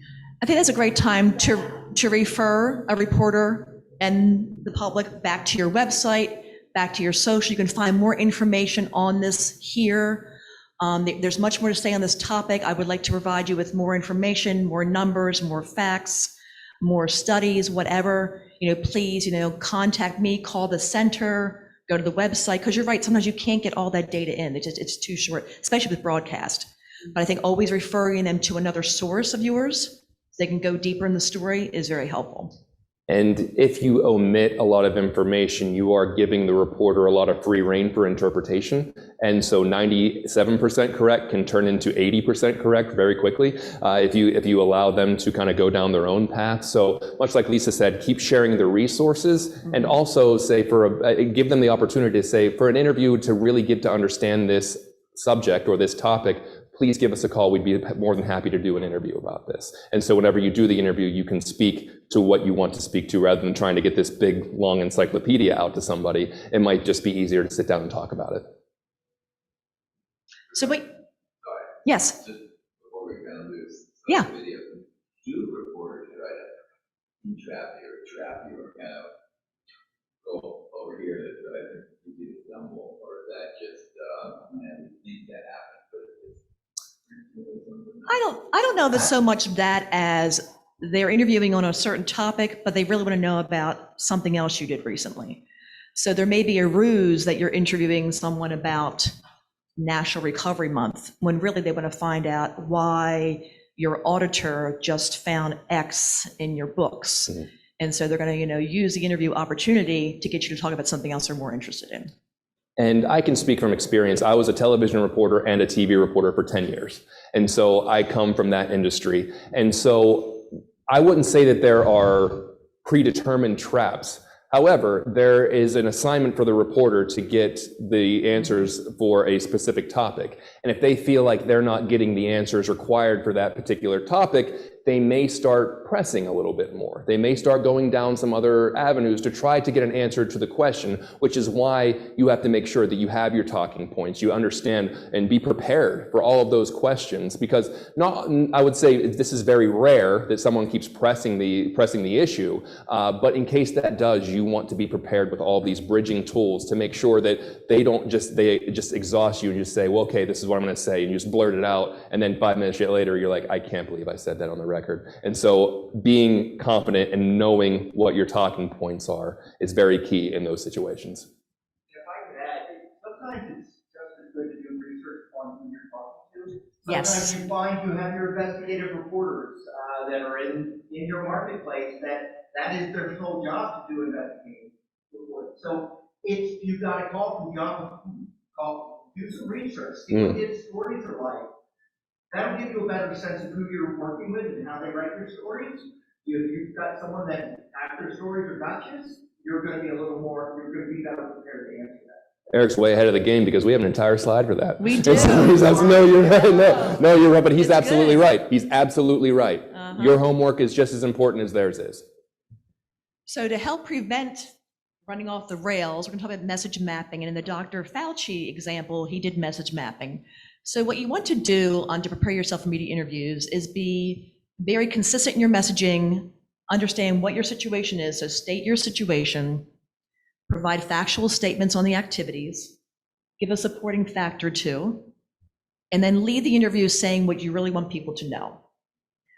Speaker 4: I think that's a great time to refer a reporter and the public back to your website, back to your social. You can find more information on this here. There's much more to say on this topic. I would like to provide you with more information, more numbers, more facts, more studies, whatever. Please, contact me, call the center, go to the website, because you're right, sometimes you can't get all that data in. It's too short, especially with broadcast. But I think always referring them to another source of yours, so they can go deeper in the story, is very helpful.
Speaker 1: And if you omit a lot of information, you are giving the reporter a lot of free rein for interpretation. And so 97% correct can turn into 80% correct very quickly if you allow them to kind of go down their own path. So much like Lisa said, keep sharing the resources, and also say give them the opportunity to say, for an interview to really get to understand this subject or this topic, please give us a call. We'd be more than happy to do an interview about this. And so whenever you do the interview, you can speak to what you want to speak to rather than trying to get this big, long encyclopedia out to somebody. It might just be easier to sit down and talk about it.
Speaker 4: So wait, yes.
Speaker 7: Just before we kind of lose
Speaker 4: Yeah.
Speaker 7: video, do reporters try to entrap you or trap you or kind of go over here to try to give you the stumble, or is that just, we think that happens?
Speaker 4: I don't know if it's so much that as they're interviewing on a certain topic, but they really want to know about something else you did recently. So there may be a ruse that you're interviewing someone about National Recovery Month, when really they want to find out why your auditor just found X in your books. Mm-hmm. And so they're going to, use the interview opportunity to get you to talk about something else they're more interested in.
Speaker 1: And I can speak from experience. I was a television reporter and a TV reporter for 10 years. And so I come from that industry. And so I wouldn't say that there are predetermined traps. However, there is an assignment for the reporter to get the answers for a specific topic. And if they feel like they're not getting the answers required for that particular topic, they may start pressing a little bit more. They may start going down some other avenues to try to get an answer to the question, which is why you have to make sure that you have your talking points, you understand and be prepared for all of those questions, because I would say this is very rare that someone keeps pressing the issue, but in case that does, you want to be prepared with all these bridging tools to make sure that they just exhaust you and just say, well, okay, this is what I'm going to say, and you just blurt it out, and then 5 minutes later, you're like, I can't believe I said that on the record. And so being confident and knowing what your talking points are is very key in those situations.
Speaker 2: If I could add, sometimes it's just as good to do research on who you're talking to.
Speaker 4: Yes.
Speaker 2: Sometimes you find you have your investigative reporters that are in your marketplace that is their sole job to do investigative reports. So if you've got to call from job, do some research, see what his stories are like. That'll give you a better sense of who you're working with and how they write their stories. If you've got someone that after their stories are gotchas, you're going to be better prepared to answer that.
Speaker 1: Eric's way ahead of the game because we have an entire slide for that.
Speaker 4: We do.
Speaker 1: No, you're right. No, you're right. But he's absolutely right. He's absolutely right. Your homework is just as important as theirs is.
Speaker 4: So to help prevent running off the rails, we're going to talk about message mapping. And in the Dr. Fauci example, he did message mapping. So what you want to do to prepare yourself for media interviews is be very consistent in your messaging, understand what your situation is. So state your situation, provide factual statements on the activities, give a supporting fact or two, and then lead the interview saying what you really want people to know.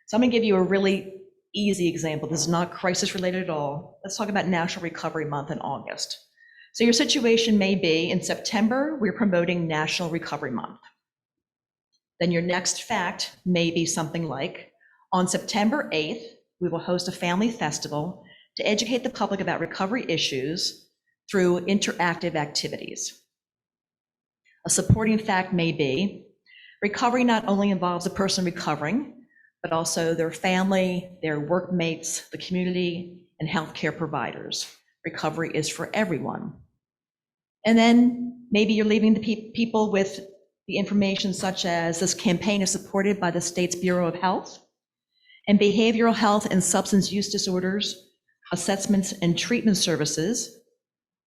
Speaker 4: So I'm going to give you a really easy example. This is not crisis related at all. Let's talk about National Recovery Month in August. So your situation may be in September, we're promoting National Recovery Month. Then your next fact may be something like, on September 8th, we will host a family festival to educate the public about recovery issues through interactive activities. A supporting fact may be, recovery not only involves the person recovering, but also their family, their workmates, the community, and healthcare providers. Recovery is for everyone. And then maybe you're leaving the people with the information such as this campaign is supported by the state's Bureau of Health, and behavioral health and substance use disorders, assessments and treatment services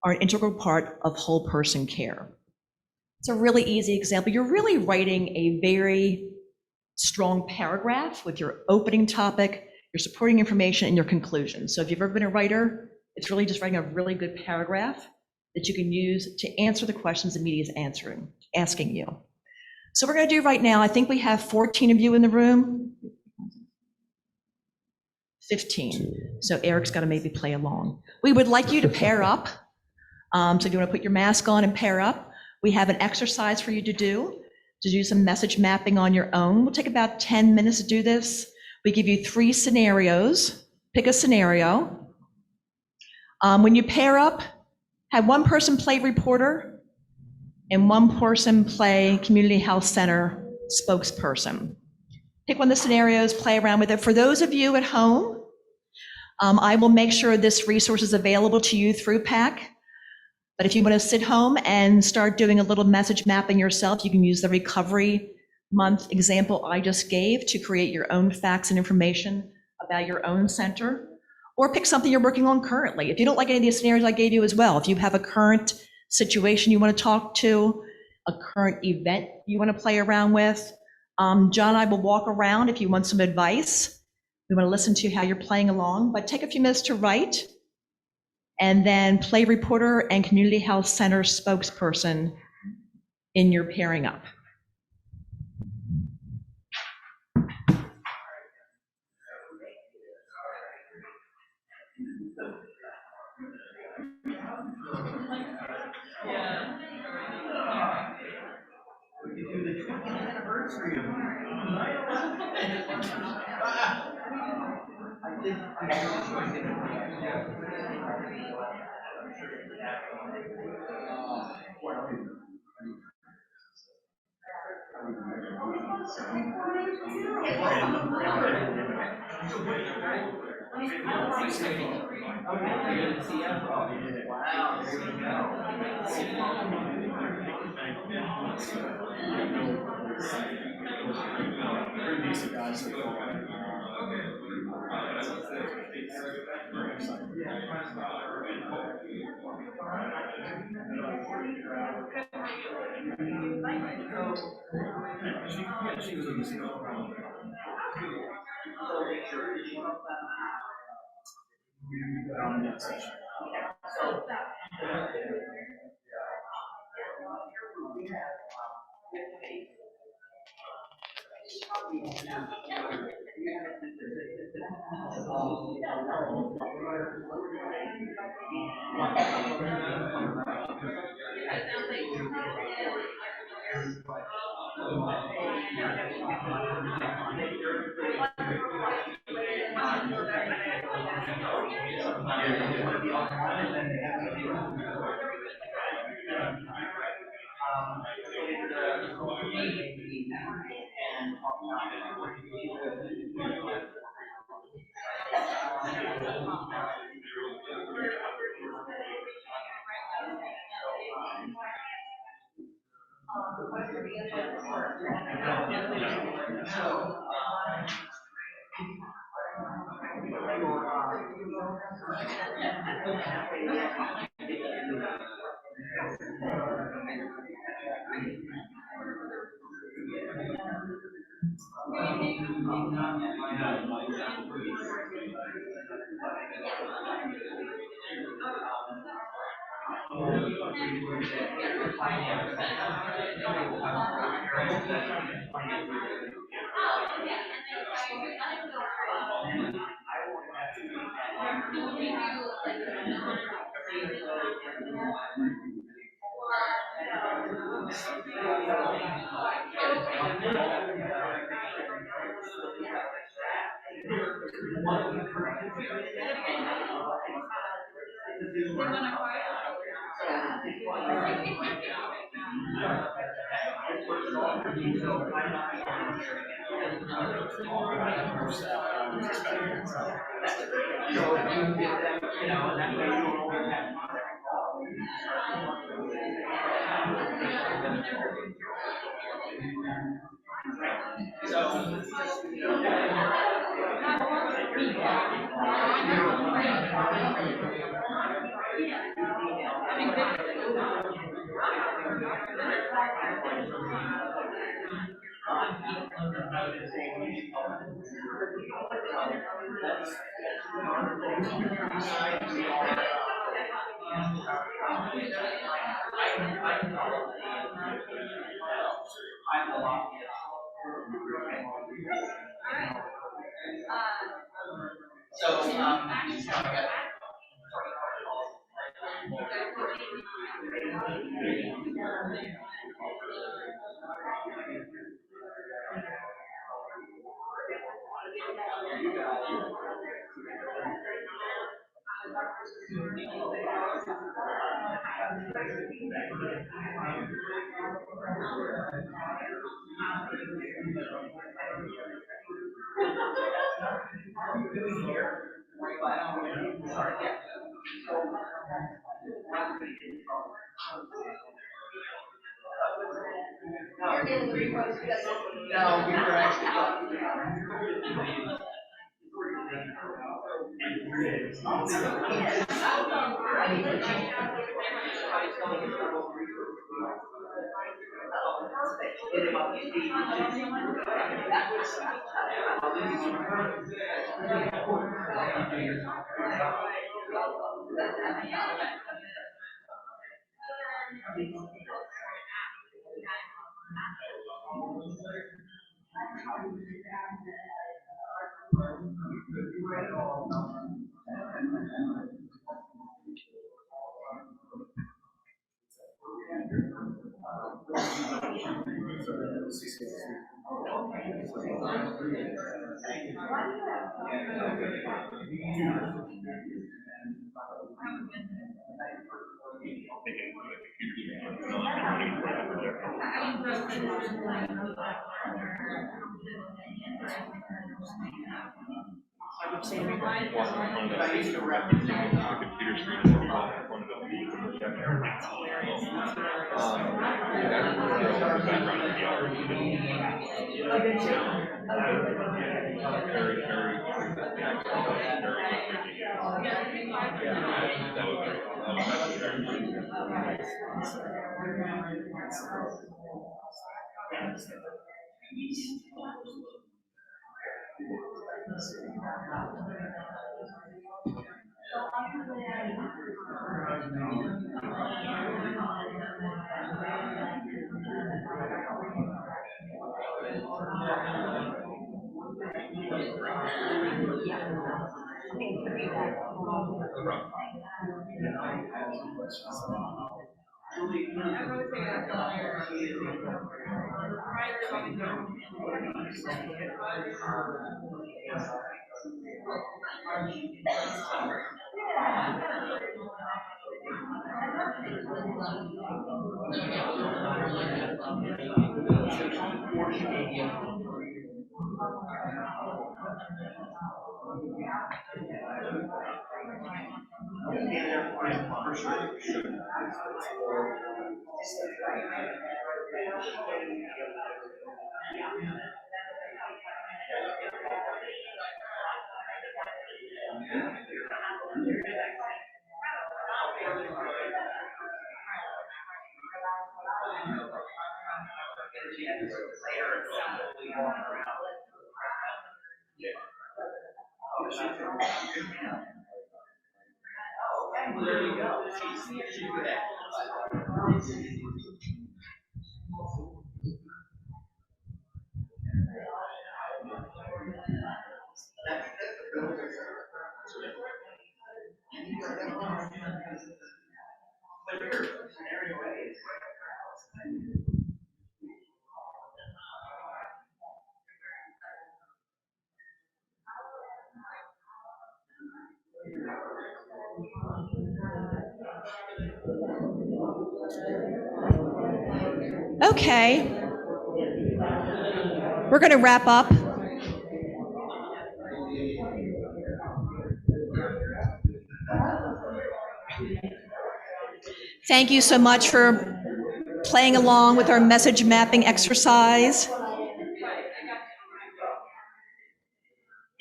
Speaker 4: are an integral part of whole person care. It's a really easy example. You're really writing a very strong paragraph with your opening topic, your supporting information, and your conclusion. So if you've ever been a writer, it's really just writing a really good paragraph that you can use to answer the questions the media is asking you. So we're going to do right now, I think we have 14 of you in the room. 15. So Eric's got to maybe play along. We would like you to pair up. So if you want to put your mask on and pair up, we have an exercise for you to do some message mapping on your own. We'll take about 10 minutes to do this. We give you 3 scenarios. Pick a scenario. When you pair up, have one person play reporter and one person play community health center spokesperson. Pick one of the scenarios, play around with it. For those of you at home, I will make sure this resource is available to you through PAC. But if you want to sit home and start doing a little message mapping yourself, you can use the Recovery Month example I just gave to create your own facts and information about your own center, or pick something you're working on currently. If you don't like any of these scenarios I gave you as well, if you have a current situation you want to talk to, a current event you want to play around with, John and I will walk around if you want some advice. We want to listen to how you're playing along, but take a few minutes to write, and then play reporter and community health center spokesperson in your pairing up.
Speaker 2: We could do the 20th anniversary of 9/11. I think wow, there you go. No, we were actually.
Speaker 3: On the computer screen in front of the
Speaker 4: Okay. We're going to wrap up. Thank you so much for playing along with our message mapping exercise.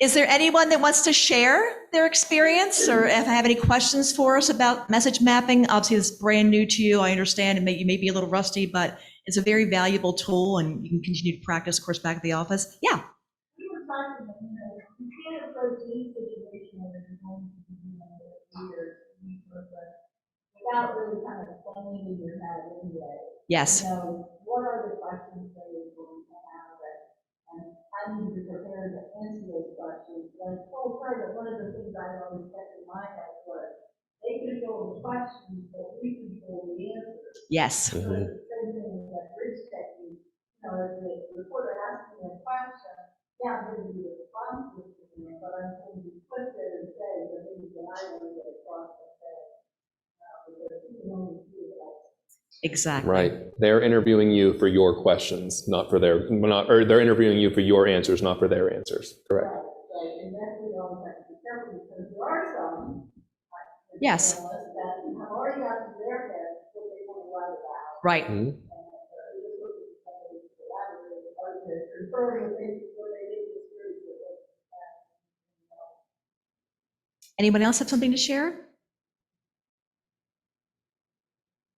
Speaker 4: Is there anyone that wants to share their experience or if I have any questions for us about message mapping? Obviously, it's brand new to you. I understand and you may be a little rusty, but it's a very valuable tool and you can continue to practice, of course, back at the office. Yeah.
Speaker 5: We were talking about, you can't approach any situation where you're going to be doing years without really kind of playing in your head anyway.
Speaker 4: Yes.
Speaker 5: What are the questions that you're going to have and how do you be prepared to answer those questions? Like, but one of the things I always kept in my head was they can fill the questions, but we can fill the answers.
Speaker 4: Yes.
Speaker 5: So the same thing with that bridge technique. If the reporter asks me a question, yeah, I'm going to be responsive to them, but I'm going to be quick there and say the things that I want to get across the head. Because you can only do that.
Speaker 4: Exactly.
Speaker 1: Right. They're interviewing you for your questions, not for their, or they're interviewing you for your answers, not for their answers. Correct.
Speaker 5: Right. And that's what we always have to be careful because there are some.
Speaker 4: Yes.
Speaker 5: That have already got in their head what they want to write about.
Speaker 4: Right.
Speaker 1: Mm-hmm.
Speaker 4: Anyone else have something to share?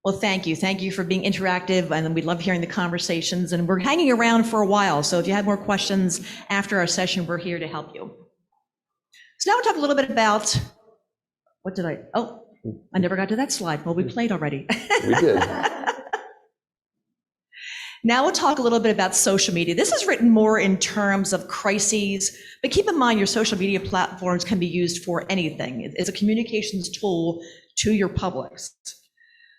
Speaker 4: Well, thank you. Thank you for being interactive, and we love hearing the conversations, and we're hanging around for a while, so if you have more questions after our session, we're here to help you. So now we'll talk a little bit about, I never got to that slide. Well, we played already.
Speaker 1: We did.
Speaker 4: Now we'll talk a little bit about social media. This is written more in terms of crises, but keep in mind your social media platforms can be used for anything. It's a communications tool to your publics.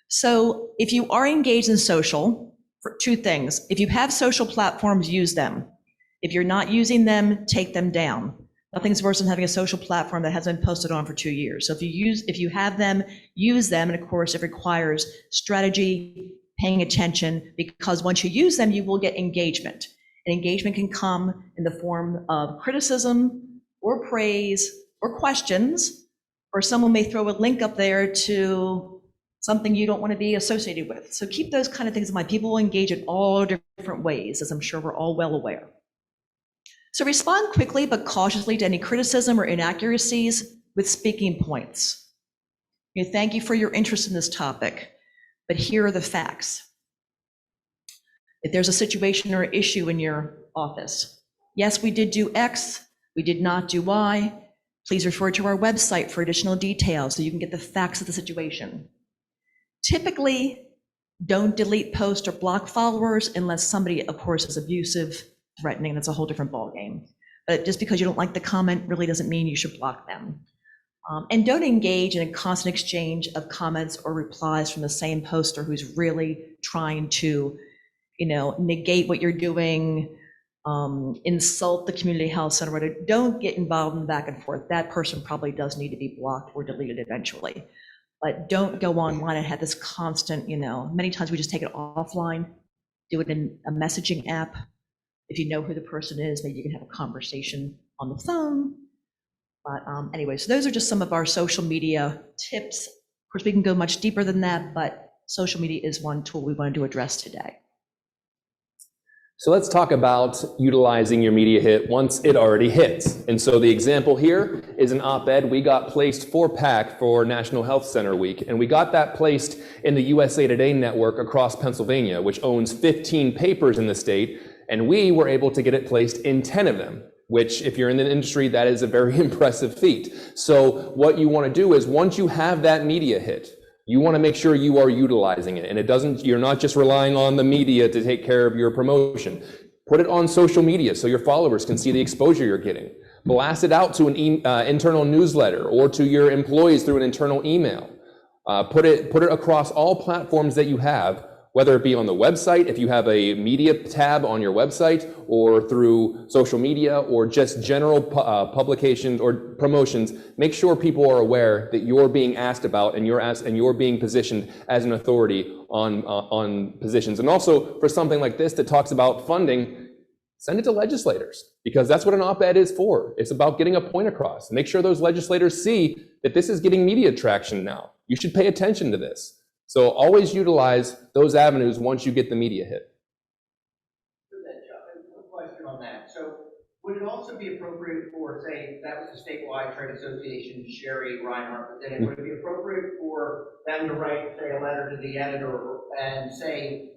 Speaker 4: So if you are engaged in social, for two things. If you have social platforms, use them. If you're not using them, take them down. Nothing's worse than having a social platform that hasn't been posted on for 2 years. So if you have them, use them. And of course, it requires strategy, paying attention, because once you use them, you will get engagement. And engagement can come in the form of criticism or praise or questions, or someone may throw a link up there to something you don't want to be associated with. So keep those kind of things in mind. People will engage in all different ways, as I'm sure we're all well aware. So respond quickly but cautiously to any criticism or inaccuracies with speaking points. Thank you for your interest in this topic, but here are the facts. If there's a situation or issue in your office, yes, we did do X, we did not do Y. Please refer to our website for additional details so you can get the facts of the situation. Typically, don't delete posts or block followers unless somebody, of course, is abusive, threatening. That's a whole different ballgame. But just because you don't like the comment really doesn't mean you should block them. And don't engage in a constant exchange of comments or replies from the same poster who's really trying to, negate what you're doing, insult the community health center. Whatever. Don't get involved in the back and forth. That person probably does need to be blocked or deleted eventually. But don't go online and have this constant, many times we just take it offline, do it in a messaging app. If you know who the person is, maybe you can have a conversation on the phone. But anyway, so those are just some of our social media tips. Of course, we can go much deeper than that, but social media is one tool we wanted to address today.
Speaker 1: So let's talk about utilizing your media hit once it already hits. And so the example here is an op-ed we got placed for PAC for National Health Center Week. And we got that placed in the USA Today network across Pennsylvania, which owns 15 papers in the state. And we were able to get it placed in 10 of them, which if you're in the industry, that is a very impressive feat. So what you want to do is once you have that media hit, you want to make sure you are utilizing it. And you're not just relying on the media to take care of your promotion. Put it on social media so your followers can see the exposure you're getting. Blast it out to an internal newsletter or to your employees through an internal email. Put it across all platforms that you have, whether it be on the website, if you have a media tab on your website, or through social media, or just general publications or promotions. Make sure people are aware that you're being asked about and you're being positioned as an authority on positions. And also for something like this that talks about funding, send it to legislators, because that's what an op-ed is for. It's about getting a point across. Make sure those legislators see that this is getting media traction now. You should pay attention to this. So always utilize those avenues once you get the media hit.
Speaker 2: A question on that. So would it also be appropriate for, say, that was the statewide trade association, Sherry Reinhardt, but then would it be appropriate for them to write, say, a letter to the editor and say,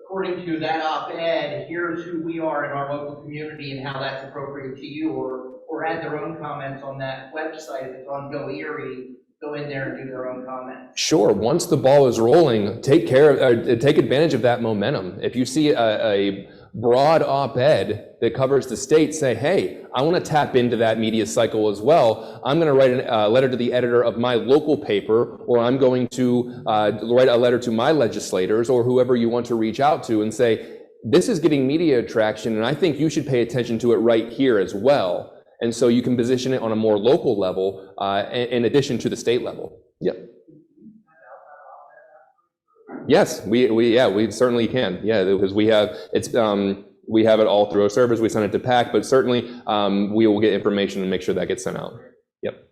Speaker 2: according to that op-ed, here's who we are in our local community and how that's appropriate to you, or add their own comments on that website if it's on Go Erie, go in there and do their own comments?
Speaker 1: Sure. Once the ball is rolling, take advantage of that momentum. If you see a broad op-ed that covers the state, say, hey, I want to tap into that media cycle as well. I'm going to write a letter to the editor of my local paper, or I'm going to write a letter to my legislators or whoever you want to reach out to and say, this is getting media traction, and I think you should pay attention to it right here as well. And so you can position it on a more local level in addition to the state level. Yep. Yes, we certainly can. Yeah, because we have it all through our servers. We send it to PAC, but certainly we will get information and make sure that gets sent out. Yep.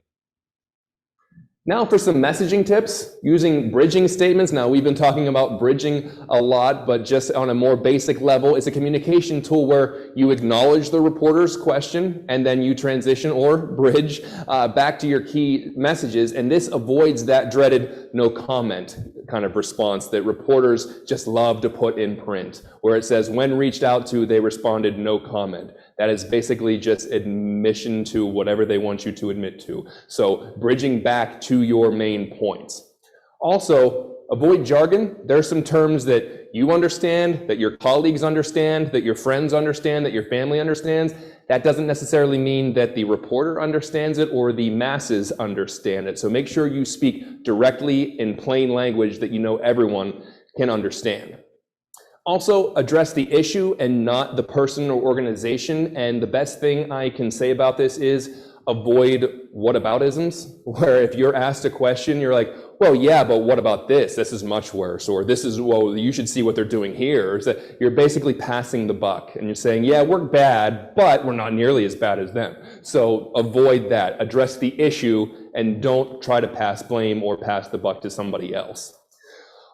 Speaker 1: Now for some messaging tips using bridging statements. Now we've been talking about bridging a lot, but just on a more basic level, it's a communication tool where you acknowledge the reporter's question and then you transition or bridge back to your key messages. And this avoids that dreaded no comment kind of response that reporters just love to put in print, where it says, when reached out to, they responded no comment. That is basically just admission to whatever they want you to admit to. So bridging back to your main points. Also, avoid jargon. There are some terms that you understand, that your colleagues understand, that your friends understand, that your family understands. That doesn't necessarily mean that the reporter understands it or the masses understand it. So make sure you speak directly in plain language that you know everyone can understand. Also, address the issue and not the person or organization. And the best thing I can say about this is avoid whataboutisms, where if you're asked a question, you're like, well, yeah, but what about this? This is much worse. Or this is, well, you should see what they're doing here. So you're basically passing the buck and you're saying, yeah, we're bad, but we're not nearly as bad as them. So avoid that. Address the issue and don't try to pass blame or pass the buck to somebody else.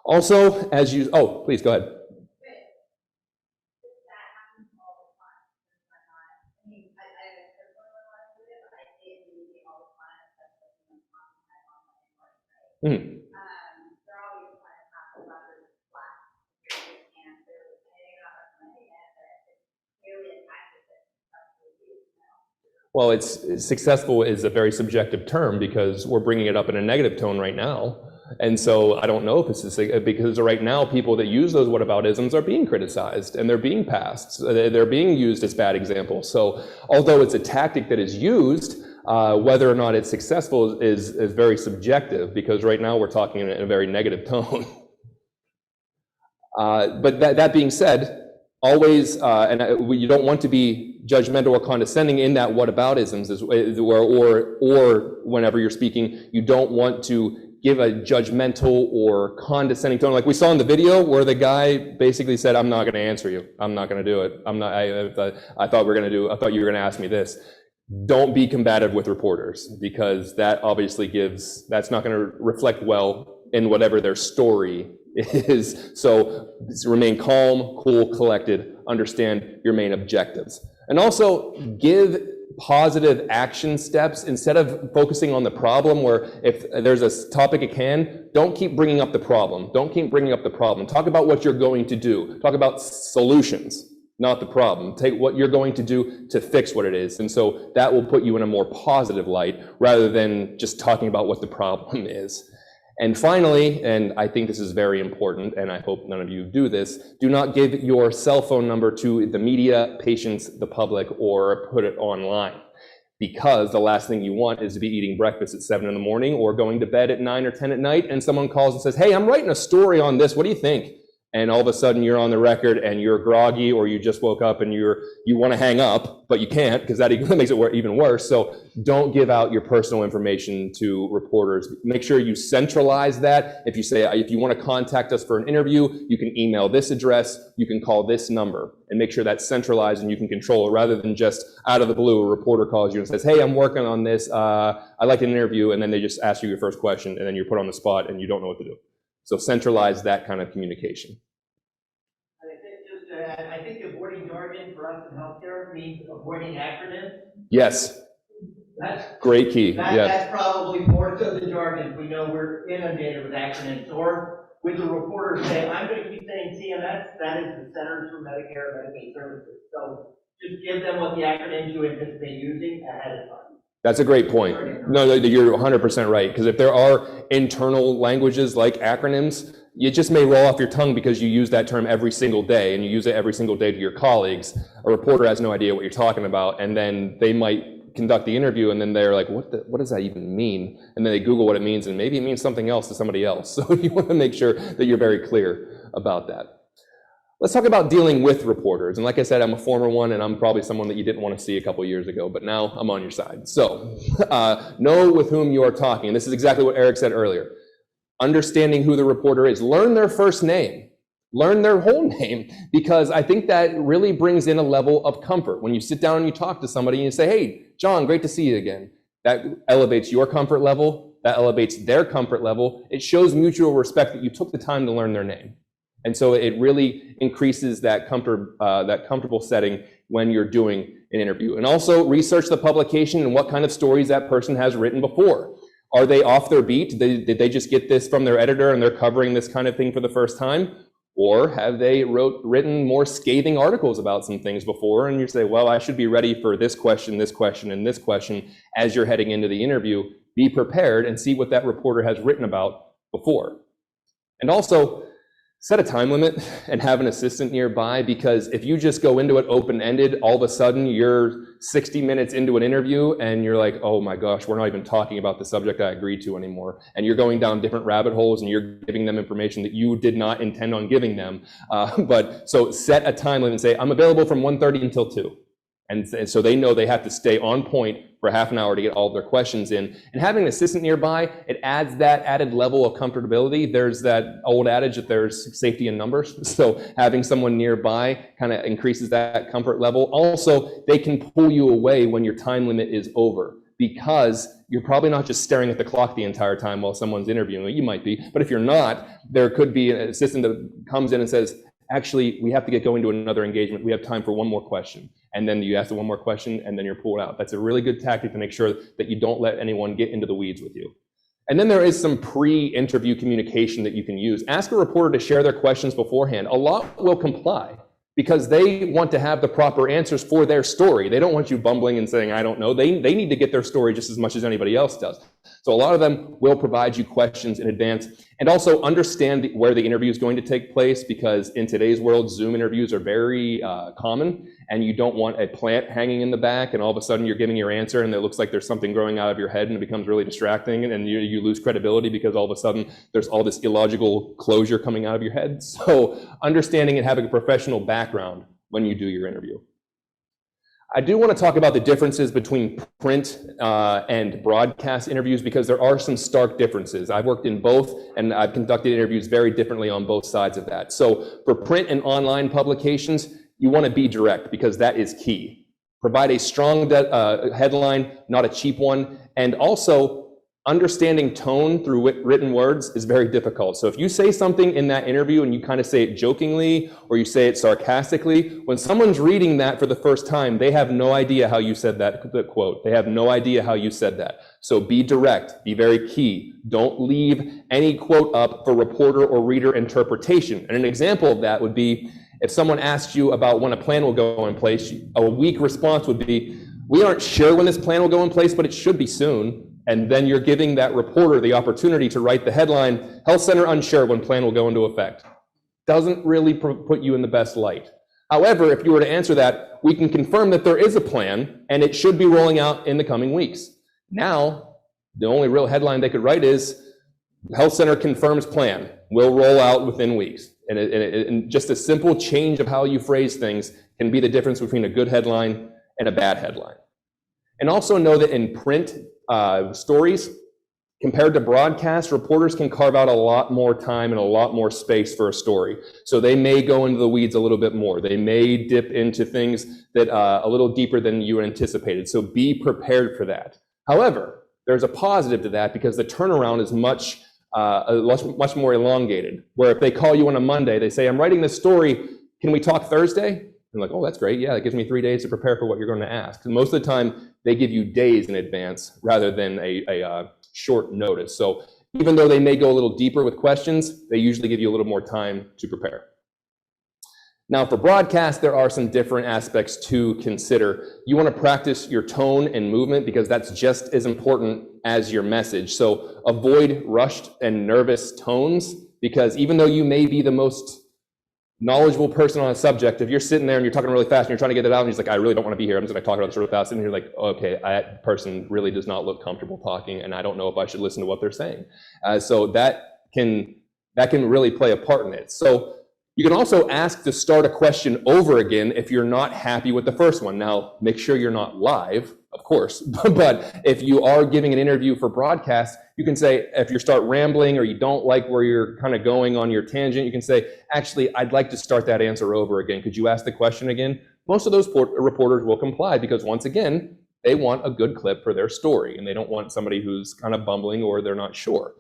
Speaker 1: Also, as you, oh, please go ahead. Hmm. Well, it's successful is a very subjective term because we're bringing it up in a negative tone right now. And so I don't know if it's because right now people that use those whataboutisms are being criticized and they're being passed. They're being used as bad examples. So although it's a tactic that is used, whether or not it's successful is very subjective because right now we're talking in a very negative tone. But that being said, always, you don't want to be judgmental or condescending in that whataboutisms, or whenever you're speaking, you don't want to give a judgmental or condescending tone. Like we saw in the video where the guy basically said, I'm not going to answer you. I'm not going to do it. I thought you were going to ask me this. Don't be combative with reporters because that obviously that's not going to reflect well in whatever their story is. So remain calm, cool, collected, understand your main objectives. And also give positive action steps instead of focusing on the problem, where if there's a topic at hand, don't keep bringing up the problem. Don't keep bringing up the problem. Talk about what you're going to do. Talk about solutions, not the problem. Take what you're going to do to fix what it is. And so that will put you in a more positive light rather than just talking about what the problem is. And finally, and I think this is very important, and I hope none of you do this, do not give your cell phone number to the media, patients, the public, or put it online. Because the last thing you want is to be eating breakfast at 7 in the morning or going to bed at 9 or 10 at night, and someone calls and says, hey, I'm writing a story on this, what do you think? And all of a sudden you're on the record and you're groggy, or you just woke up and you want to hang up, but you can't because that makes it even worse. So don't give out your personal information to reporters. Make sure you centralize that. If you say, if you want to contact us for an interview, you can email this address, you can call this number, and make sure that's centralized and you can control it rather than just out of the blue, a reporter calls you and says, hey, I'm working on this, I'd like an interview, and then they just ask you your first question and then you're put on the spot and you don't know what to do. So centralize that kind of communication.
Speaker 2: I think avoiding jargon for us in healthcare means avoiding acronyms.
Speaker 1: Yes.
Speaker 2: That's
Speaker 1: great key. Yes.
Speaker 2: That's probably more so the jargon. We know we're inundated with acronyms. Or with the reporter say, I'm going to keep saying CMS, that is the Centers for Medicare and Medicaid Services. So just give them what the acronyms you anticipate using ahead of time.
Speaker 1: That's a great point. No, you're 100% right. Because if there are internal languages like acronyms, you just may roll off your tongue because you use that term every single day and you use it every single day to your colleagues. A reporter has no idea what you're talking about, and then they might conduct the interview and then they're like, what does that even mean? And then they Google what it means and maybe it means something else to somebody else. So you want to make sure that you're very clear about that. Let's talk about dealing with reporters. And like I said, I'm a former one, and I'm probably someone that you didn't want to see a couple years ago, but now I'm on your side. So know with whom you are talking. And this is exactly what Eric said earlier. Understanding who the reporter is. Learn their first name. Learn their whole name, because I think that really brings in a level of comfort. When you sit down and you talk to somebody and you say, hey, John, great to see you again. That elevates your comfort level. That elevates their comfort level. It shows mutual respect that you took the time to learn their name. And so it really increases that comfortable setting when you're doing an interview. And also research the publication and what kind of stories that person has written before. Are they off their beat? Did they just get this from their editor and they're covering this kind of thing for the first time? Or have they written more scathing articles about some things before, and you say, well, I should be ready for this question, and this question as you're heading into the interview. Be prepared and see what that reporter has written about before. And also, set a time limit and have an assistant nearby, because if you just go into it open-ended, all of a sudden you're 60 minutes into an interview and you're like, oh my gosh, we're not even talking about the subject I agreed to anymore. And you're going down different rabbit holes and you're giving them information that you did not intend on giving them. So set a time limit and say, I'm available from 1:30 until 2. And so they know they have to stay on point for half an hour to get all of their questions in. And having an assistant nearby, it adds that added level of comfortability. There's that old adage that there's safety in numbers. So having someone nearby kind of increases that comfort level. Also, they can pull you away when your time limit is over, because you're probably not just staring at the clock the entire time while someone's interviewing. You might be, but if you're not, there could be an assistant that comes in and says, actually, we have to get going to another engagement. We have time for one more question. And then you ask the one more question, and then you're pulled out. That's a really good tactic to make sure that you don't let anyone get into the weeds with you. And then there is some pre-interview communication that you can use. Ask a reporter to share their questions beforehand. A lot will comply because they want to have the proper answers for their story. They don't want you bumbling and saying, I don't know. They need to get their story just as much as anybody else does. So a lot of them will provide you questions in advance, and also understand where the interview is going to take place, because in today's world, Zoom interviews are very common, and you don't want a plant hanging in the back and all of a sudden you're giving your answer and it looks like there's something growing out of your head and it becomes really distracting, and you lose credibility because all of a sudden there's all this illogical closure coming out of your head. So understanding and having a professional background when you do your interview. I do want to talk about the differences between print and broadcast interviews, because there are some stark differences. I've worked in both, and I've conducted interviews very differently on both sides of that. So for print and online publications, you want to be direct, because that is key. Provide a strong headline, not a cheap one, and also understanding tone through written words is very difficult. So if you say something in that interview and you kind of say it jokingly or you say it sarcastically, when someone's reading that for the first time, they have no idea how you said that quote. They have no idea how you said that. So be direct, be very key. Don't leave any quote up for reporter or reader interpretation. And an example of that would be if someone asks you about when a plan will go in place, a weak response would be, we aren't sure when this plan will go in place, but it should be soon. And then you're giving that reporter the opportunity to write the headline, Health Center unsure when plan will go into effect. Doesn't really put you in the best light. However, if you were to answer that, we can confirm that there is a plan and it should be rolling out in the coming weeks. Now, the only real headline they could write is, Health Center confirms plan, will roll out within weeks. And just a simple change of how you phrase things can be the difference between a good headline and a bad headline. And also know that in print stories, compared to broadcast, reporters can carve out a lot more time and a lot more space for a story. So they may go into the weeds a little bit more. They may dip into things that a little deeper than you anticipated. So be prepared for that. However, there's a positive to that, because the turnaround is much more elongated. Where if they call you on a Monday, they say, I'm writing this story, can we talk Thursday? You're like, oh, that's great. Yeah, that gives me 3 days to prepare for what you're going to ask. And most of the time, they give you days in advance rather than a short notice. So even though they may go a little deeper with questions, they usually give you a little more time to prepare. Now, for broadcast, there are some different aspects to consider. You want to practice your tone and movement, because that's just as important as your message. So avoid rushed and nervous tones, because even though you may be the most knowledgeable person on a subject, if you're sitting there and you're talking really fast and you're trying to get it out and you're like, I really don't want to be here, I'm just going to talk about this really fast, and you're like, okay, that person really does not look comfortable talking, and I don't know if I should listen to what they're saying. So that can really play a part in it. So you can also ask to start a question over again if you're not happy with the first one. Now, make sure you're not live, of course, but if you are giving an interview for broadcast, you can say, if you start rambling or you don't like where you're kind of going on your tangent, you can say, actually, I'd like to start that answer over again. Could you ask the question again? Most of those reporters will comply, because once again, they want a good clip for their story, and they don't want somebody who's kind of bumbling or they're not sure.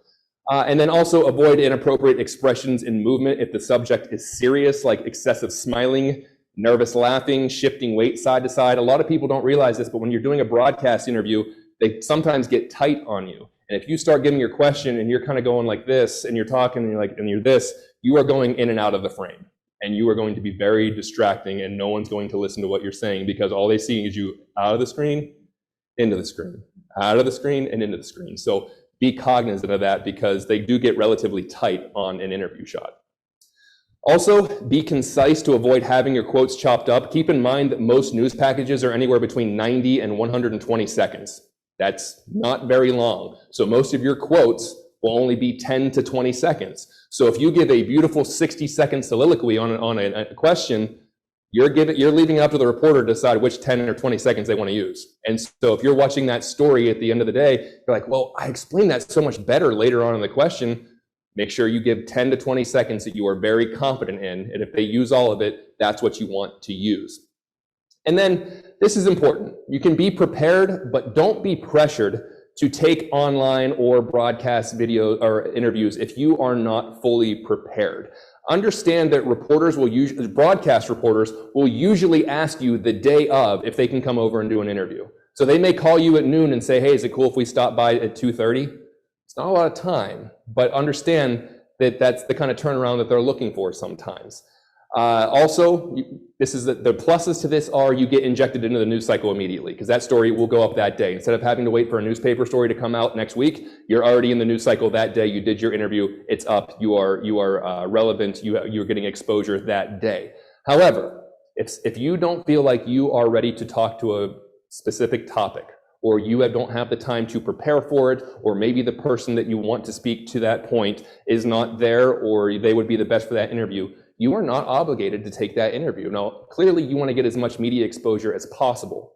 Speaker 1: And then also avoid inappropriate expressions in movement if the subject is serious, like excessive smiling, nervous laughing, shifting weight side to side. A lot of people don't realize this, but when you're doing a broadcast interview, they sometimes get tight on you. And if you start giving your question and you're kind of going like this, and you're talking and you're like, and you're this, you are going in and out of the frame. And you are going to be very distracting, and no one's going to listen to what you're saying, because all they see is you out of the screen, into the screen, out of the screen, and into the screen. So be cognizant of that, because they do get relatively tight on an interview shot. Also, be concise to avoid having your quotes chopped up. Keep in mind that most news packages are anywhere between 90 and 120 seconds. That's not very long. So most of your quotes will only be 10 to 20 seconds. So if you give a beautiful 60-second soliloquy on a question, you're leaving it up to the reporter to decide which 10 or 20 seconds they want to use. And so if you're watching that story at the end of the day, you're like, well, I explained that so much better later on in the question. Make sure you give 10 to 20 seconds that you are very confident in. And if they use all of it, that's what you want to use. And then this is important. You can be prepared, but don't be pressured to take online or broadcast video or interviews if you are not fully prepared. Understand that broadcast reporters will usually ask you the day of if they can come over and do an interview. So they may call you at noon and say, hey, is it cool if we stop by at 2:30? It's not a lot of time, but understand that that's the kind of turnaround that they're looking for sometimes. Also, this is the pluses to this are you get injected into the news cycle immediately because that story will go up that day. Instead of having to wait for a newspaper story to come out next week, you're already in the news cycle that day. You did your interview, it's up. You are relevant. You're getting exposure that day. However, if you don't feel like you are ready to talk to a specific topic, or you don't have the time to prepare for it, or maybe the person that you want to speak to that point is not there, or they would be the best for that interview, you are not obligated to take that interview. Now, clearly you want to get as much media exposure as possible.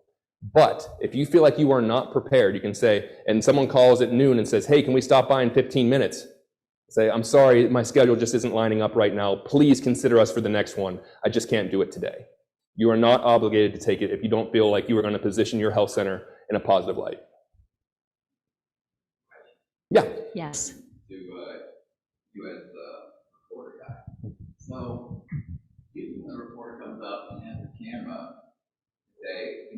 Speaker 1: But if you feel like you are not prepared, you can say, and someone calls at noon and says, hey, can we stop by in 15 minutes? Say, I'm sorry, my schedule just isn't lining up right now. Please consider us for the next one. I just can't do it today. You are not obligated to take it if you don't feel like you are going to position your health center in a positive light. Yeah.
Speaker 4: Yes.
Speaker 7: To you as the reporter guy. So, usually when a reporter comes up and has a camera, say,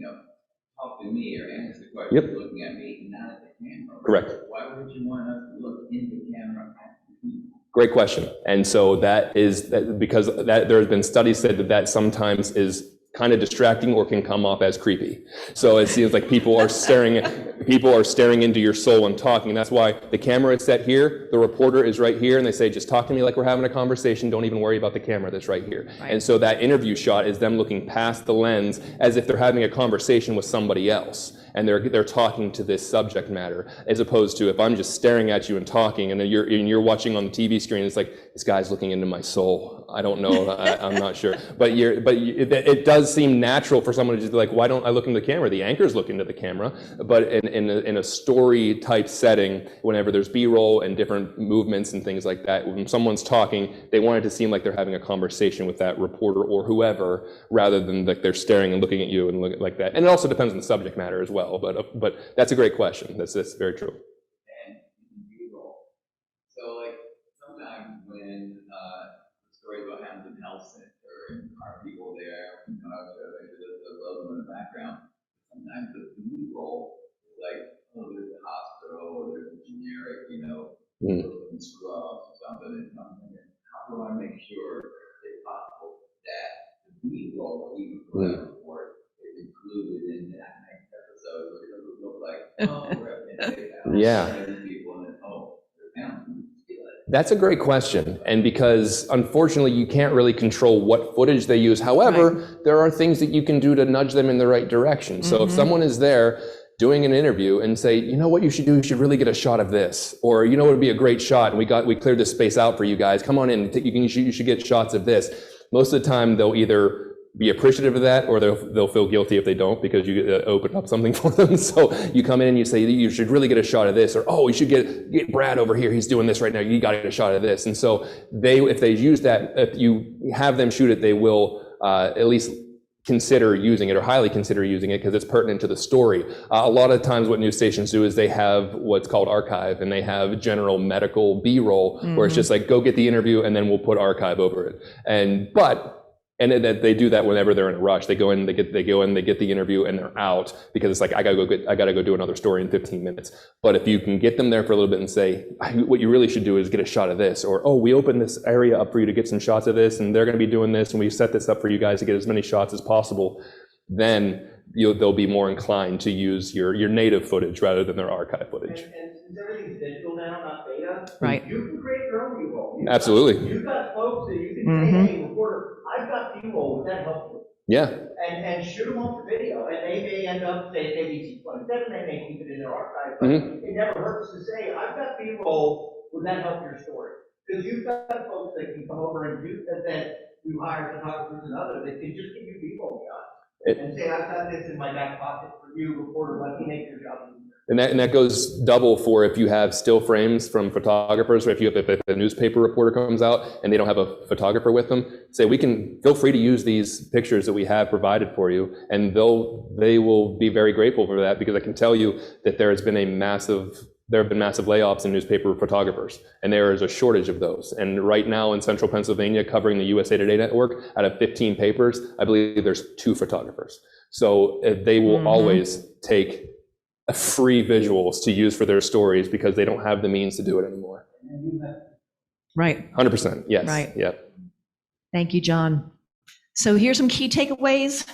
Speaker 7: talk to me or answer the question,
Speaker 1: Yep.
Speaker 7: looking at me, not at the camera.
Speaker 1: Correct.
Speaker 7: Why would you want us to look in the camera at the people?
Speaker 1: Great question. And so that is because there has been studies said that sometimes is kind of distracting or can come off as creepy. So it seems like people are staring into your soul and talking. That's why the camera is set here, the reporter is right here, and they say, just talk to me like we're having a conversation. Don't even worry about the camera that's right here. Right. And so that interview shot is them looking past the lens as if they're having a conversation with somebody else. And they're talking to this subject matter, as opposed to if I'm just staring at you and talking, and then you're watching on the TV screen. It's like this guy's looking into my soul. I don't know. I'm not sure. But it does seem natural for someone to just be like, why don't I look into the camera? The anchors look into the camera. But in a story type setting, whenever there's B-roll and different movements and things like that, when someone's talking, they want it to seem like they're having a conversation with that reporter or whoever, rather than like they're staring and looking at you and look like that. And it also depends on the subject matter as well. But that's a great question. That's very true.
Speaker 7: And B-roll. So like sometimes when stories about Hamilton Health Center and are people there, there's a logo in the background. Sometimes the B-roll is like, oh, there's the hospital or there's a generic, scrubs or something. How do I make sure it's possible that the B-roll, even for that report, is included in that next episode? So it doesn't look like, oh, we're at the
Speaker 1: Yeah.
Speaker 7: people and then, oh, they're down.
Speaker 1: That's a great question. And because unfortunately you can't really control what footage they use. However, there are things that you can do to nudge them in the right direction. So if someone is there doing an interview and say, you know what you should do, you should really get a shot of this, or you know what would be a great shot, and we cleared this space out for you guys, come on in, you should get shots of this. Most of the time they'll either be appreciative of that, or they'll feel guilty if they don't, because you open up something for them. So you come in and you say, you should really get a shot of this, or, oh, you should get Brad over here, he's doing this right now, you got to get a shot of this. And so if they use that, if you have them shoot it, they will at least consider using it, or highly consider using it, because it's pertinent to the story. A lot of times what news stations do is they have what's called archive, and they have general medical B-roll, where it's just like, go get the interview and then we'll put archive over it. And they do that whenever they're in a rush. They go in, they get the interview, and they're out, because it's like, I gotta go do another story in 15 minutes. But if you can get them there for a little bit and say, what you really should do is get a shot of this, or, oh, we opened this area up for you to get some shots of this, and they're gonna be doing this, and we set this up for you guys to get as many shots as possible, then they'll be more inclined to use your native footage rather than their archive footage.
Speaker 2: And since everything's digital now, not data,
Speaker 4: Right.
Speaker 2: you can create your own B-roll.
Speaker 1: Absolutely.
Speaker 2: You've got folks that you can say, hey, reporter, I've got B-roll, would that help you?
Speaker 1: Yeah.
Speaker 2: And shoot them off the video, and they may end up, say, ABC 27, they may keep it in their archive, but it never hurts to say, I've got B-roll, would that help your story? Because you've got folks that can come over and do that, you hire photographers and others, they can just give you B-roll shots. And say, I've got this in my back pocket for you, reporter, let me make your job easier.
Speaker 1: And that goes double for if you have still frames from photographers, or if a newspaper reporter comes out and they don't have a photographer with them, say feel free to use these pictures that we have provided for you, and they will be very grateful for that, because I can tell you that there have been massive layoffs in newspaper photographers, and there is a shortage of those. And right now in central Pennsylvania, covering the USA Today network, out of 15 papers, I believe there's 2 photographers. So they will always take free visuals to use for their stories because they don't have the means to do it anymore.
Speaker 4: Right.
Speaker 1: 100%, yes.
Speaker 4: Right.
Speaker 1: Yep.
Speaker 4: Thank you, John. So here's some key takeaways.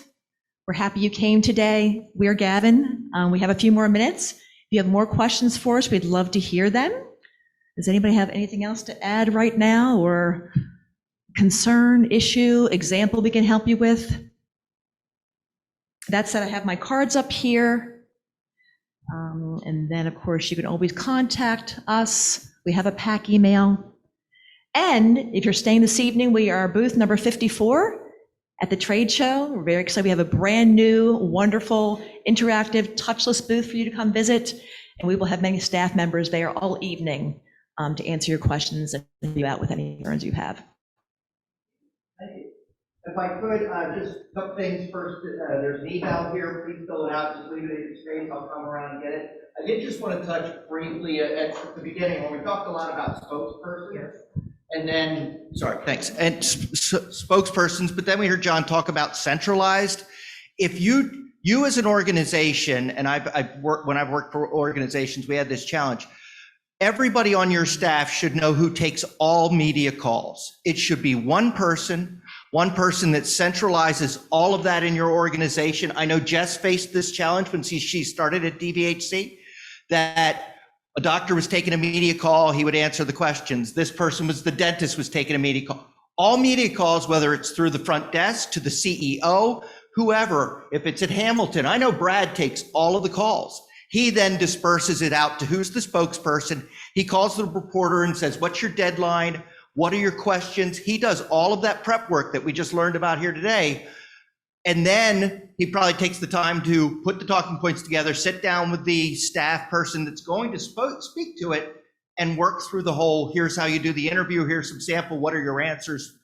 Speaker 4: We're happy you came today. We're Gavin. We have a few more minutes. If you have more questions for us, we'd love to hear them. Does anybody have anything else to add right now, or concern, issue, example we can help you with? That said, I have my cards up here. And then, of course, you can always contact us. We have a PAC email. And if you're staying this evening, we are booth number 54 at the trade show. We're very excited. We have a brand new, wonderful, interactive, touchless booth for you to come visit. And we will have many staff members there all evening to answer your questions and help you out with any concerns you have.
Speaker 2: If I could, just a couple things first. There's an email here. Please fill it out. Just leave it at your space. I'll come around and get it. I did just want to touch briefly at the beginning when we talked a lot about spokespersons. And then,
Speaker 6: Sorry, thanks. And spokespersons, but then we heard John talk about centralized. If you as an organization, and when I've worked for organizations, we had this challenge. Everybody on your staff should know who takes all media calls. It should be one person that centralizes all of that in your organization. I know Jess faced this challenge when she started at DVHC, that a doctor was taking a media call, he would answer the questions. This person the dentist was taking a media call. All media calls, whether it's through the front desk to the CEO, whoever, if it's at Hamilton, I know Brad takes all of the calls. He then disperses it out to who's the spokesperson. He calls the reporter and says, what's your deadline? What are your questions? He does all of that prep work that we just learned about here today. And then he probably takes the time to put the talking points together, sit down with the staff person that's going to speak to it, and work through the whole, here's how you do the interview, here's some sample, what are your answers?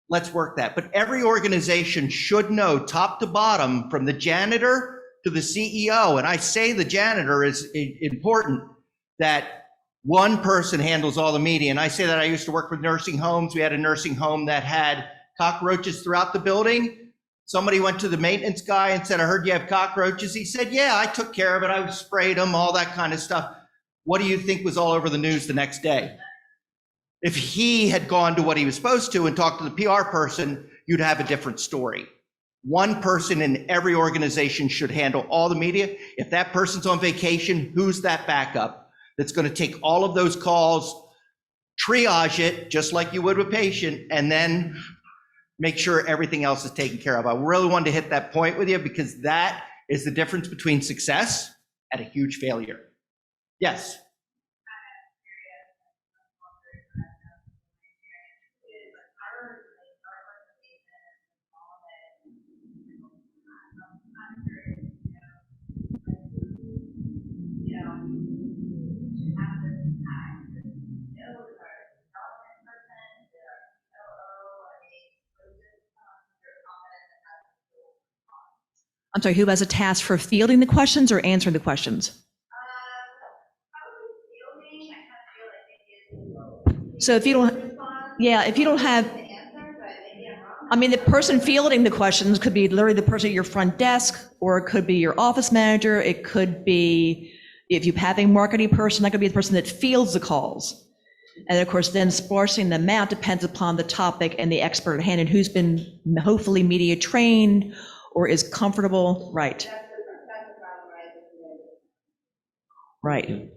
Speaker 6: Let's work that. But every organization should know top to bottom, from the janitor to the CEO, and I say the janitor is important, that one person handles all the media. And I say that I used to work with nursing homes. We had a nursing home that had cockroaches throughout the building. Somebody went to the maintenance guy and said, I heard you have cockroaches. He said, yeah, I took care of it. I sprayed them, all that kind of stuff. What do you think was all over the news the next day? If he had gone to what he was supposed to and talked to the PR person, you'd have a different story. One person in every organization should handle all the media. If that person's on vacation, who's that backup that's going to take all of those calls, triage it just like you would with a patient, and then make sure everything else is taken care of? I really wanted to hit that point with you because that is the difference between success and a huge failure. Yes.
Speaker 4: I'm sorry, who has a task for fielding the questions or answering the questions? So if you don't, yeah, if you don't have, I mean, the person fielding the questions could be literally the person at your front desk, or it could be your office manager. It could be, if you have a marketing person, that could be the person that fields the calls. And of course, then sparsing them out depends upon the topic and the expert at hand and who's been hopefully media trained or is comfortable. Right. Right.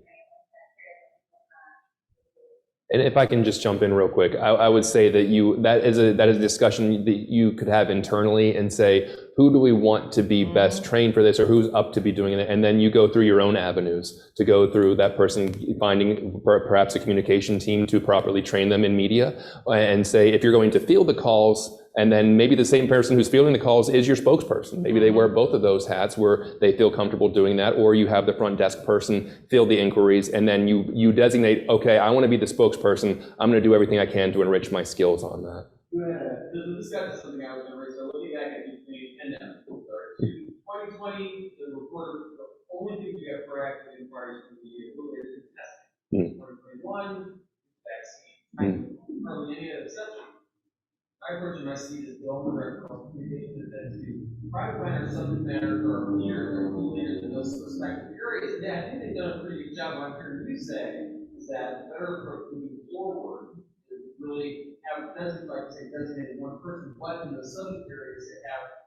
Speaker 1: And if I can just jump in real quick, I would say that that is a discussion that you could have internally and say, who do we want to be best trained for this, or who's up to be doing it? And then you go through your own avenues to go through that person, finding perhaps a communication team to properly train them in media, and say, if you're going to field the calls, And then maybe the same person who's fielding the calls is your spokesperson. Maybe they wear both of those hats where they feel comfortable doing that, or you have the front desk person field the inquiries, and then you designate, okay, I want to be the spokesperson. I'm going to do everything I can to enrich my skills on that.
Speaker 15: This got to something I was going to raise. So looking back at the pandemic, 2020, the reporter, the only thing we got proactive inquiries for the year is testing. 2021, vaccine. Probably any other exception. My approach in my seat is building referral communication that to private matter, subject matter, or leaders in those respective areas. And yeah, I think they've done a pretty good job. What I'm hearing you say is that the better approach moving forward is really have designated one person, but in the subject areas they have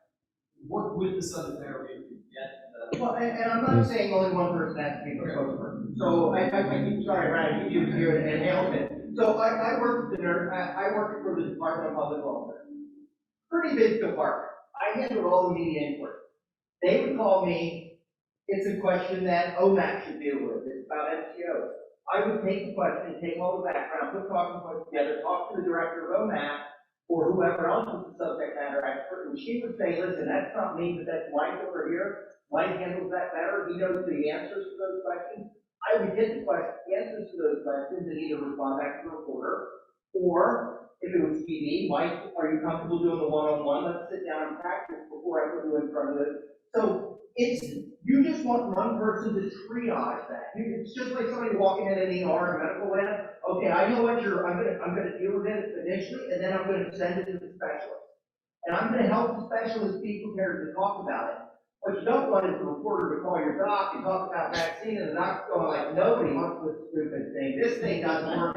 Speaker 15: work with the subject matter to get the.
Speaker 2: Well, and I'm not saying only one person has to be the spokesperson. So I sorry, Brad, I keep you here and Hamilton. So I work for the Department of Public Welfare. Pretty big department. I handle all the media inquiries. They would call me, it's a question that OMAC should deal with. It's about MCOs. I would take the question, take all the background, put talking points together, talk to the director of OMAC or whoever else is the subject matter expert, and she would say, listen, that's not me, but that's Mike over here. Mike handles that better. He knows the answers to those questions. I would get the answers to those questions and either respond back to the reporter, or if it was TV, Mike, are you comfortable doing the one-on-one? Let's sit down and practice before I put you in front of it. So you just want one person to triage that. It's just like somebody walking in an ER or medical lab. Okay, I know what I'm gonna deal with it initially, and then I'm gonna send it to the specialist. And I'm gonna help the specialist be prepared to talk about it. What you don't want is the reporter to call your doc and talk about vaccine, and the doc's going like, nobody wants this stupid thing. This thing doesn't work.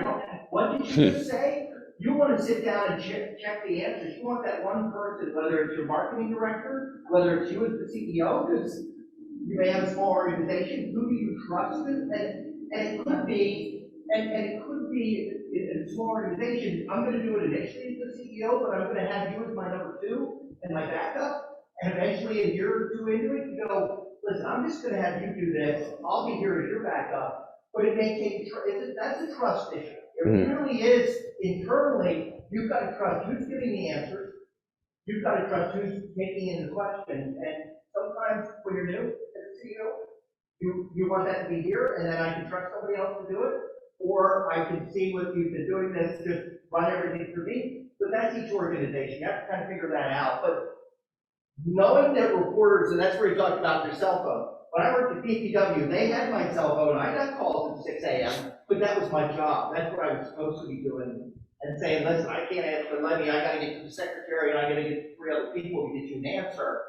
Speaker 2: What did you just say? You want to sit down and check the answers. You want that one person, whether it's your marketing director, whether it's you as the CEO, because you may have a small organization. Who do you trust? And it could be, and it could be in a small organization. I'm going to do it initially as the CEO, but I'm going to have you as my number two and my backup. And eventually, a year or two into it, you go, listen, I'm just going to have you do this. I'll be here as your backup. But it may take, that's a trust issue. It really is internally, you've got to trust who's giving the answers. You've got to trust who's taking in the question. And sometimes when you're new as a CEO, you want that to be here, and then I can trust somebody else to do it. Or I can see what you've been doing this, just run everything through me. But that's each organization. You have to kind of figure that out. But knowing that reporters, and that's where you talked about their cell phone. When I worked at PPW, they had my cell phone. I got calls at 6 a.m., but that was my job. That's what I was supposed to be doing. And saying, listen, I can't answer Lenny. I got to get to the secretary, and I got to get to 3 other people to get you an answer.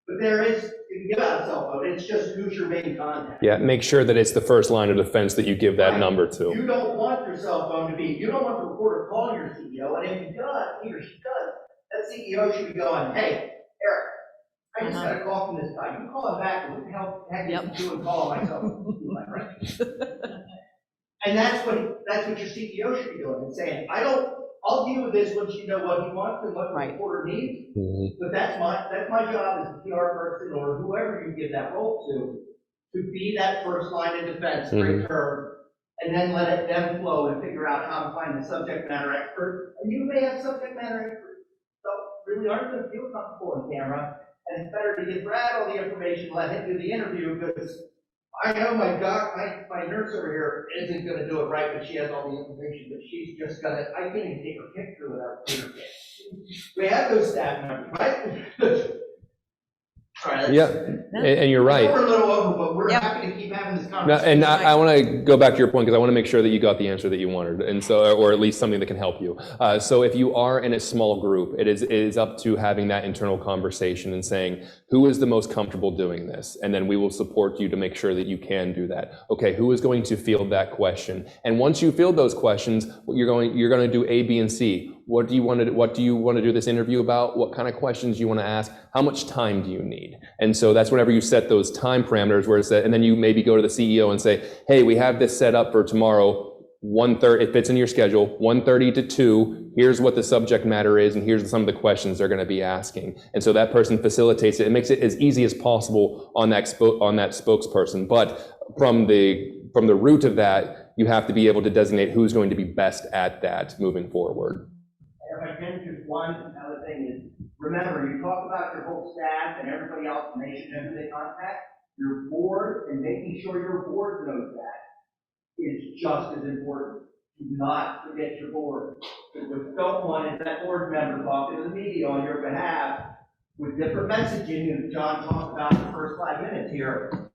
Speaker 2: But there is, you can give out a cell phone. It's just who's your main contact.
Speaker 1: Yeah, make sure that it's the first line of defense that you give that number to.
Speaker 2: You don't want your cell phone to be, you don't want the reporter calling your CEO, and if he does, he or she does, that CEO should be going, hey, Eric, I just got a call from this guy. You call him back, and what the hell is he doing calling myself? And that's what your CEO should be doing, and saying, I'll deal with this once you know what he wants and what the reporter needs. But that's my job as a PR person or whoever you give that role to be that first line of defense, bring her, and then let them flow and figure out how to find the subject matter expert. And you may have subject matter experts that really aren't going to feel comfortable on camera. And it's better to give Brad all the information, let him do the interview, because I know my nurse over here isn't going to do it right, but she has all the information, but she's just going to, I can't even take a picture without clear. We have those staff members, right? All right,
Speaker 1: yeah, and you're right.
Speaker 2: We're a little over, but we're happy to keep having this conversation.
Speaker 1: And I want to go back to your point because I want to make sure that you got the answer that you wanted, and so, or at least something that can help you. So if you are in a small group, it is up to having that internal conversation and saying, who is the most comfortable doing this? And then we will support you to make sure that you can do that. Okay, who is going to field that question? And once you field those questions, you're going to do A, B, and C. What do you want to do this interview about? What kind of questions do you want to ask? How much time do you need? And so that's whenever you set those time parameters where it's set, and then you maybe go to the CEO and say, hey, we have this set up for tomorrow, 1:30, it fits in your schedule, 1:30 to 2, here's what the subject matter is, and here's some of the questions they're going to be asking. And so that person facilitates it. It makes it as easy as possible on that spokesperson. But from the root of that, you have to be able to designate who's going to be best at that moving forward.
Speaker 2: If I can, just one other thing. thing is, remember, you talk about your whole staff and everybody else, and they should know who they contact. Your board, and making sure your board knows that is just as important. Do not forget your board. What you don't want is that board member talking to the media on your behalf with different messaging, as John talked about in the first 5 minutes here.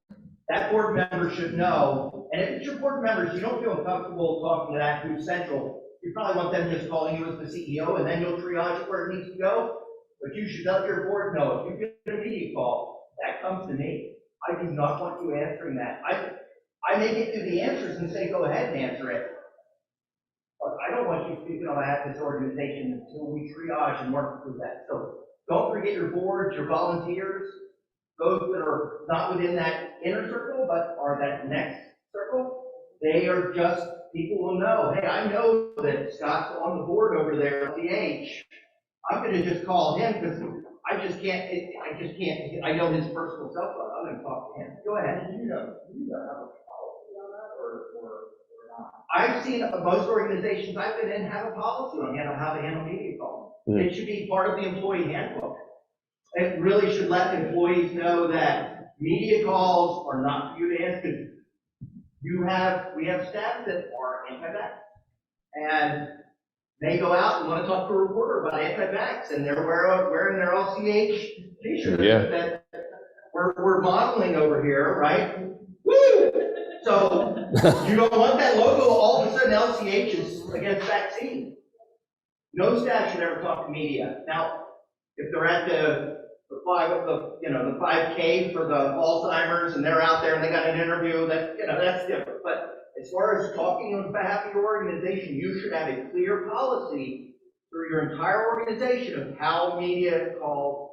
Speaker 2: That board member should know, and if it's your board members, you don't feel comfortable talking to that who's central, you probably want them just calling you as the CEO, and then you'll triage it where it needs to go. But you should let your board know, if you get a media call, that comes to me. I do not want you answering that. I may get you the answers and say, go ahead and answer it. But I don't want you speaking on behalf of this organization until we triage and work through that. So don't forget your boards, your volunteers, those that are not within that inner circle, but are that next circle. They are just, people will know, hey, I know that Scott's on the board over there at CH. I'm going to just call him because I know his personal cell phone. I'm going to talk to him. Go ahead. Do you have a policy on that or not? I've seen most organizations I've been in have a policy on how to handle media calls. It should be part of the employee handbook. It really should let employees know that media calls are not for you to answer. We have staff that are anti-vax, and they go out and want to talk to a reporter about anti-vax, and they're wearing their LCH t-shirt that we're modeling over here, right? Woo! So you don't want that logo. All of a sudden, LCH is against vaccine. No staff should ever talk to media. Now, if they're at the 5K for the Alzheimer's, and they're out there and they got an interview, that's different. But as far as talking on behalf of your organization, you should have a clear policy through your entire organization of how media calls.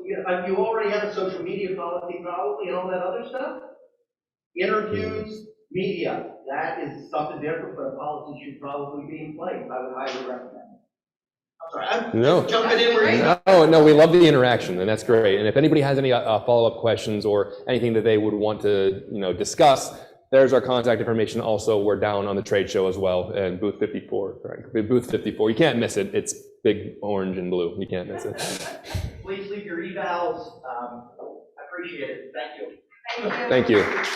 Speaker 2: You already have a social media policy probably and all that other stuff. Interviews, media, that is something different, but a policy should probably be in place. I would highly recommend. I'm jumping in where you
Speaker 1: No, we love the interaction, and that's great. And if anybody has any follow-up questions or anything that they would want to, discuss, there's our contact information. Also, we're down on the trade show as well, and booth 54. Right, booth 54. You can't miss it. It's big orange and blue. You can't miss it.
Speaker 2: Please leave your evals. I appreciate it. Thank you.
Speaker 1: Thank you.
Speaker 4: Thank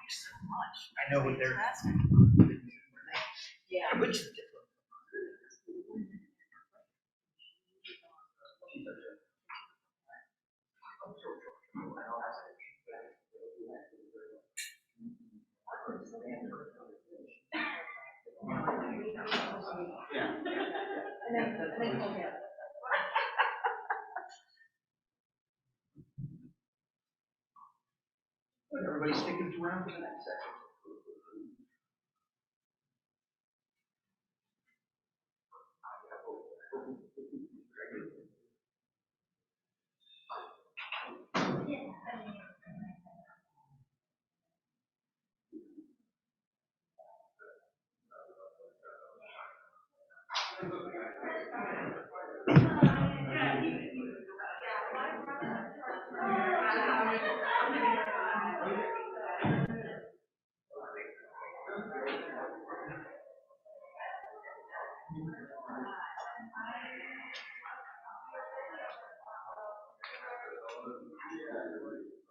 Speaker 4: you so much.
Speaker 2: I know what they're asking.
Speaker 4: Yeah.
Speaker 2: Which is everybody's sticking around for the next section.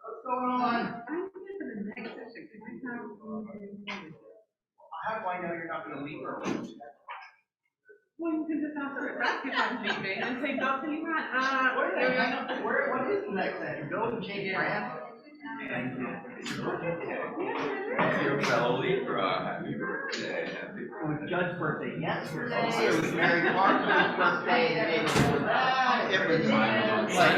Speaker 2: What's going on? How do I know you're not going to leave early?
Speaker 16: Well, you can just ask her back if I'm leaving and say, Dr. Lewan,
Speaker 2: what is the next section? Build and change brand?
Speaker 7: Your fellow Libra, happy birthday.
Speaker 2: It was Judd's birthday yesterday. It was Mary Parker's birthday the day before that. It was like,